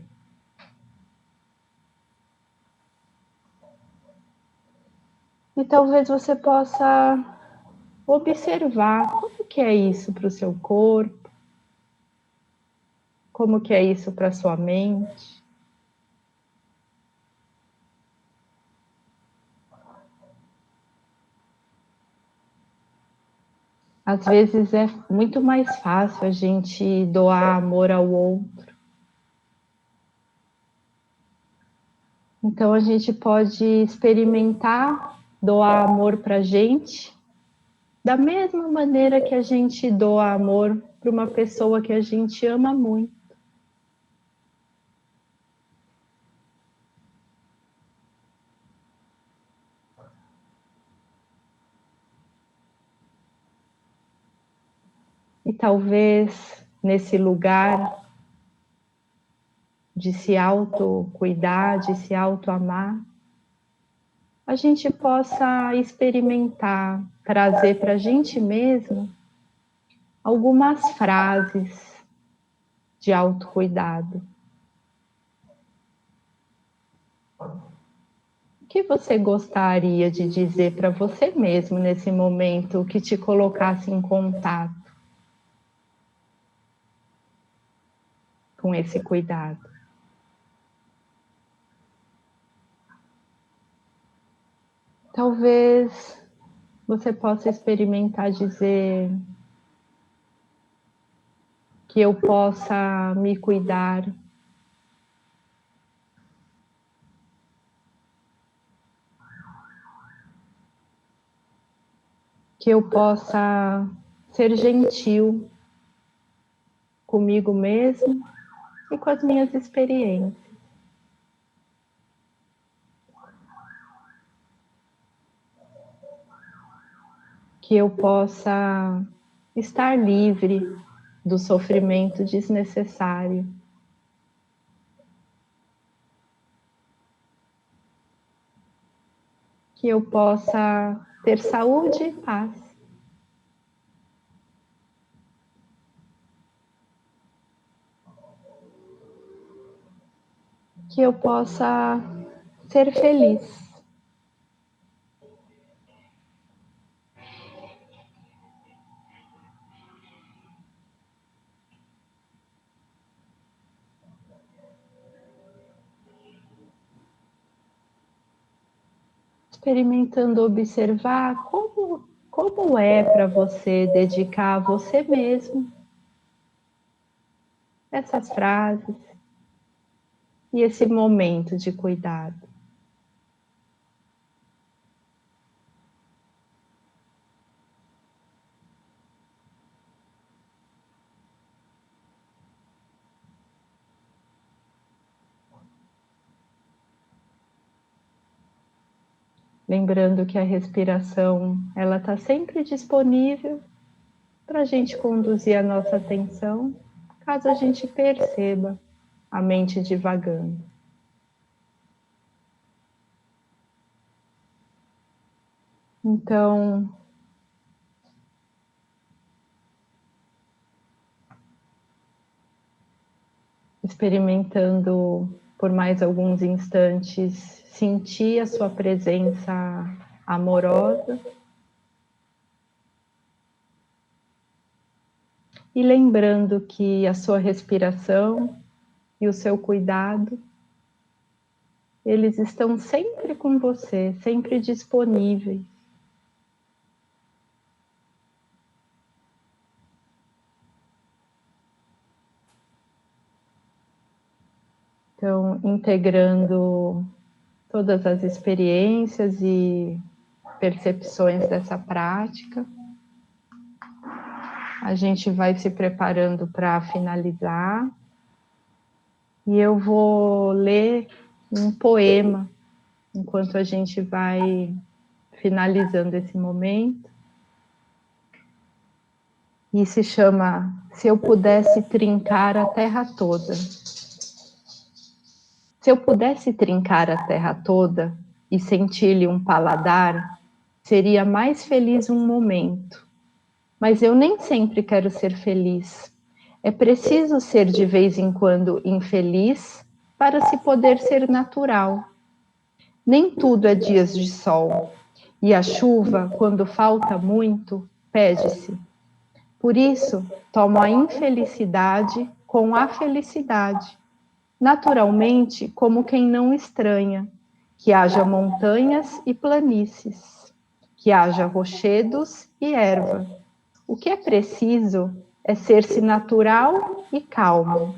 E talvez você possa observar como que é isso para o seu corpo, como que é isso para a sua mente. Às vezes é muito mais fácil a gente doar amor ao outro. Então a gente pode experimentar doar amor para a gente, da mesma maneira que a gente doa amor para uma pessoa que a gente ama muito. E talvez nesse lugar de se autocuidar, de se autoamar, a gente possa experimentar, trazer para a gente mesmo algumas frases de autocuidado. O que você gostaria de dizer para você mesmo nesse momento que te colocasse em contato com esse cuidado? Talvez você possa experimentar dizer que eu possa me cuidar, que eu possa ser gentil comigo mesmo e com as minhas experiências. que eu possa estar livre do sofrimento desnecessário. Que eu possa ter saúde e paz. Que eu possa ser feliz. Experimentando observar como é para você dedicar a você mesmo essas frases e esse momento de cuidado. Lembrando que a respiração, ela está sempre disponível para a gente conduzir a nossa atenção, caso a gente perceba a mente divagando. Então, experimentando por mais alguns instantes, sentir a sua presença amorosa. E lembrando que a sua respiração e o seu cuidado, eles estão sempre com você, sempre disponíveis. Então, integrando todas as experiências e percepções dessa prática, a gente vai se preparando para finalizar. E eu vou ler um poema enquanto a gente vai finalizando esse momento. E se chama Se Eu Pudesse Trincar a Terra Toda. Se eu pudesse trincar a terra toda e sentir-lhe um paladar, seria mais feliz um momento. Mas eu nem sempre quero ser feliz. É preciso ser de vez em quando infeliz para se poder ser natural. Nem tudo é dias de sol, e a chuva, quando falta muito, pede-se. Por isso, tomo a infelicidade com a felicidade. Naturalmente, como quem não estranha, que haja montanhas e planícies, que haja rochedos e erva. O que é preciso é ser-se natural e calmo,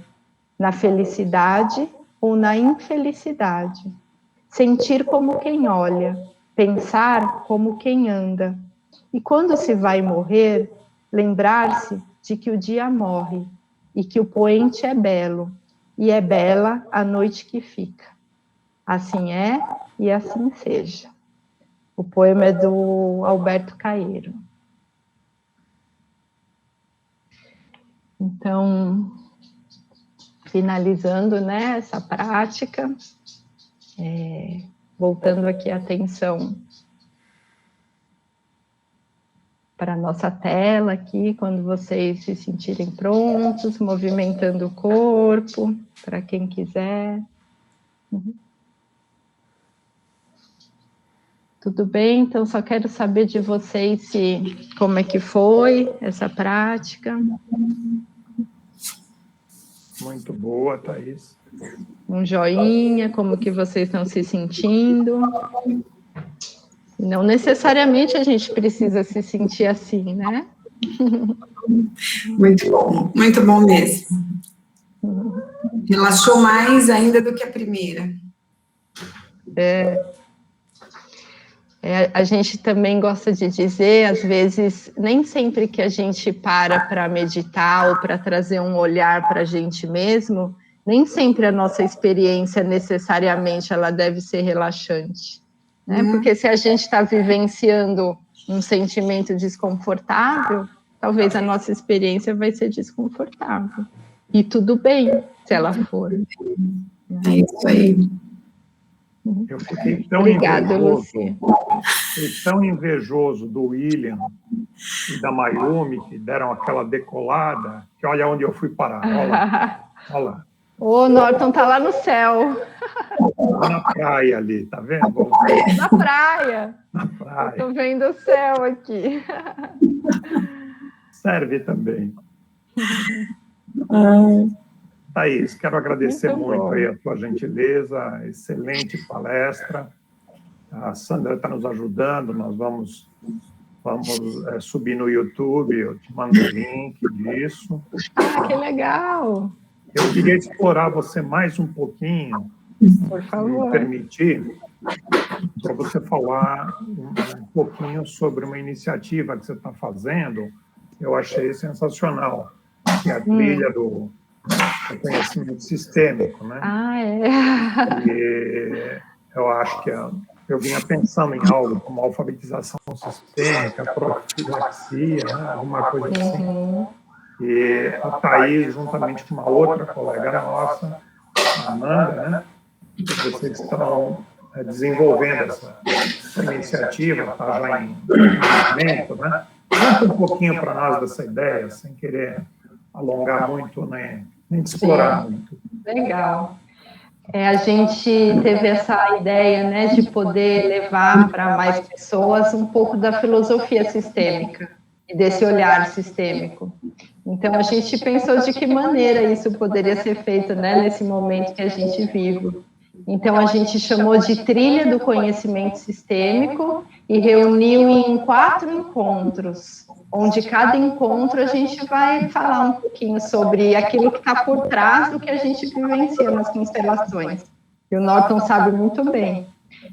na felicidade ou na infelicidade, sentir como quem olha, pensar como quem anda, e quando se vai morrer, lembrar-se de que o dia morre, e que o poente é belo, e é bela a noite que fica. Assim é e assim seja. O poema é do Alberto Caeiro. Então, finalizando, né, essa prática, voltando aqui a atenção para a nossa tela aqui, quando vocês se sentirem prontos, movimentando o corpo, para quem quiser. Tudo bem? Então, só quero saber de vocês como é que foi essa prática. Muito boa, Thaís. Um joinha, como que vocês estão se sentindo. Não necessariamente a gente precisa se sentir assim, né? Muito bom mesmo. Relaxou mais ainda do que a primeira. A gente também gosta de dizer, às vezes, nem sempre que a gente para meditar ou para trazer um olhar para a gente mesmo, nem sempre a nossa experiência necessariamente ela deve ser relaxante. Né? Porque se a gente está vivenciando um sentimento desconfortável, talvez a nossa experiência vai ser desconfortável. E tudo bem, se ela for. É isso aí. Eu fiquei tão Obrigada, invejoso. Lucia. Fiquei tão invejoso do William e da Mayumi, que deram aquela decolada, que olha onde eu fui parar. Olha lá. Olha lá. O Norton tá lá no céu. Lá na praia ali, tá vendo? Na praia. Na praia. Tô vendo o céu aqui. Serve também. Thaís, quero agradecer muito aí a tua gentileza, excelente palestra. A Sandra está nos ajudando, nós vamos subir no YouTube, eu te mando o link disso. Ah, que legal! Eu queria explorar você mais um pouquinho, por favor, se me permitir, para você falar um pouquinho sobre uma iniciativa que você está fazendo, eu achei sensacional, que é a trilha do conhecimento sistêmico, né? Ah, é? E eu acho que eu vinha pensando em algo como alfabetização sistêmica, profilaxia, né? Alguma coisa assim. E a Thaís, juntamente com uma outra colega nossa, a Amanda, né? Vocês estão desenvolvendo essa iniciativa, está já em movimento, né? Conta um pouquinho para nós dessa ideia, sem querer alongar muito, né? Nem explorar muito. Legal. A gente teve essa ideia, né, de poder levar para mais pessoas um pouco da filosofia sistêmica e desse olhar sistêmico. Então, a gente pensou de que maneira isso poderia ser feito, né, nesse momento que a gente vive. Então, a gente chamou de Trilha do Conhecimento Sistêmico e reuniu em 4 encontros, onde cada encontro a gente vai falar um pouquinho sobre aquilo que está por trás do que a gente vivencia nas constelações. E o Norton sabe muito bem.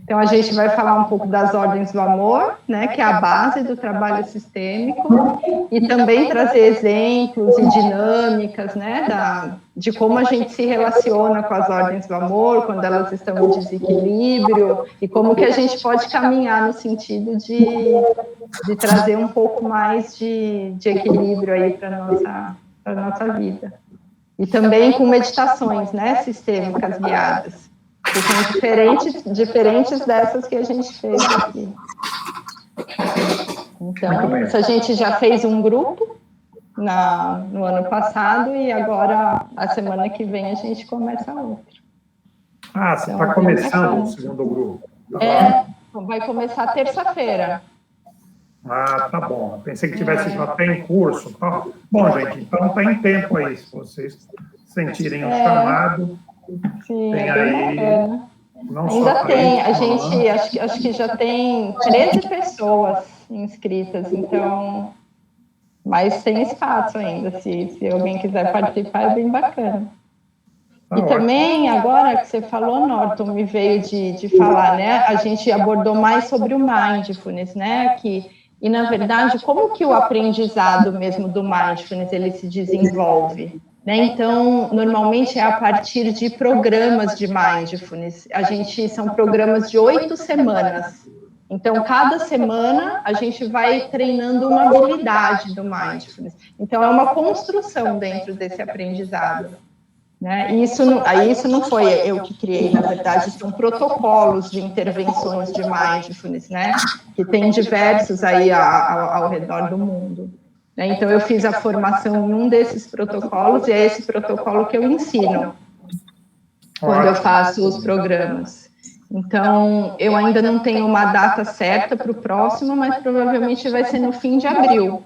Então, a gente vai falar um pouco das ordens do amor, né, que é a base do trabalho sistêmico, e também trazer exemplos e dinâmicas, né, de como a gente se relaciona com as ordens do amor, quando elas estão em desequilíbrio, e como que a gente pode caminhar no sentido de trazer um pouco mais de equilíbrio aí para a nossa vida. E também com meditações, né, sistêmicas guiadas, que são diferentes dessas que a gente fez aqui. Então, isso a gente já fez um grupo no ano passado e agora, a semana que vem, a gente começa outro. Ah, você está começando o segundo grupo? Vai começar terça-feira. Ah, tá bom. Pensei que tivesse já até em curso. Tá? Bom, gente, então está em tempo aí, se vocês sentirem o chamado. Sim, tem aí. Ainda tem, a gente acho que já tem 13 pessoas inscritas, então, mas tem espaço ainda, se alguém quiser participar, é bem bacana. E também, agora que você falou, Norton, me veio de falar, né, a gente abordou mais sobre o mindfulness, né, e na verdade, como que o aprendizado mesmo do mindfulness, ele se desenvolve? Então, normalmente é a partir de programas de mindfulness. São programas de 8 semanas. Então, cada semana a gente vai treinando uma habilidade do mindfulness. Então, é uma construção dentro desse aprendizado. Né? E isso não foi eu que criei, na verdade, são protocolos de intervenções de mindfulness, né? Que tem diversos aí ao redor do mundo. Então, eu fiz a formação em um desses protocolos e é esse protocolo que eu ensino quando eu faço os programas. Então, eu ainda não tenho uma data certa para o próximo, mas provavelmente vai ser no fim de abril.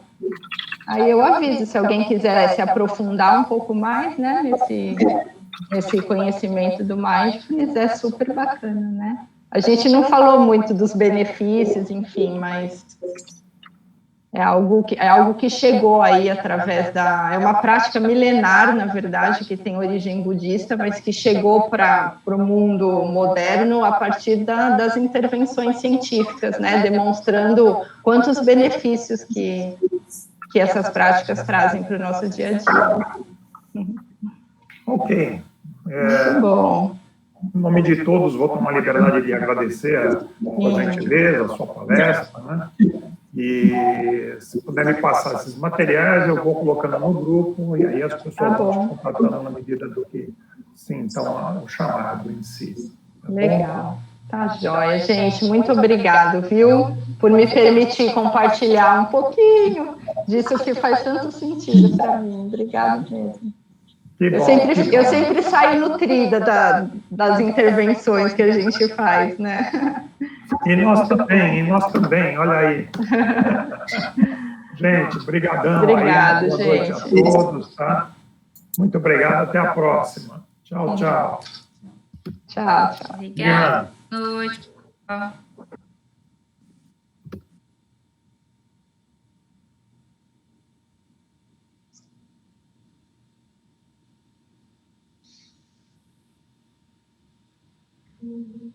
Aí eu aviso, se alguém quiser se aprofundar um pouco mais, né, nesse conhecimento do mindfulness, é super bacana, né? A gente não falou muito dos benefícios, enfim, mas é algo que chegou aí através é uma prática milenar, na verdade, que tem origem budista, mas que chegou para o mundo moderno a partir das intervenções científicas, né, demonstrando quantos benefícios que essas práticas trazem para o nosso dia a dia. Ok. Muito bom. Em nome de todos, vou tomar a liberdade de agradecer a sua gentileza, a sua palestra, né? E se puder me passar esses materiais, eu vou colocando no grupo, e aí as pessoas vão te contatando na medida do que sintam o chamado em si. Tá Legal. Tá joia, gente. Muito obrigado, viu? Por me permitir compartilhar um pouquinho disso que faz tanto sentido para mim. Obrigado mesmo. Eu sempre saio nutrida das intervenções que a gente faz, né? E nós também, olha aí. Gente, brigadão. Obrigado, boa gente. Noite a todos, tá? Muito obrigado, até a próxima. Tchau, tchau. Tchau, tchau. Obrigada. Boa noite. Uhum.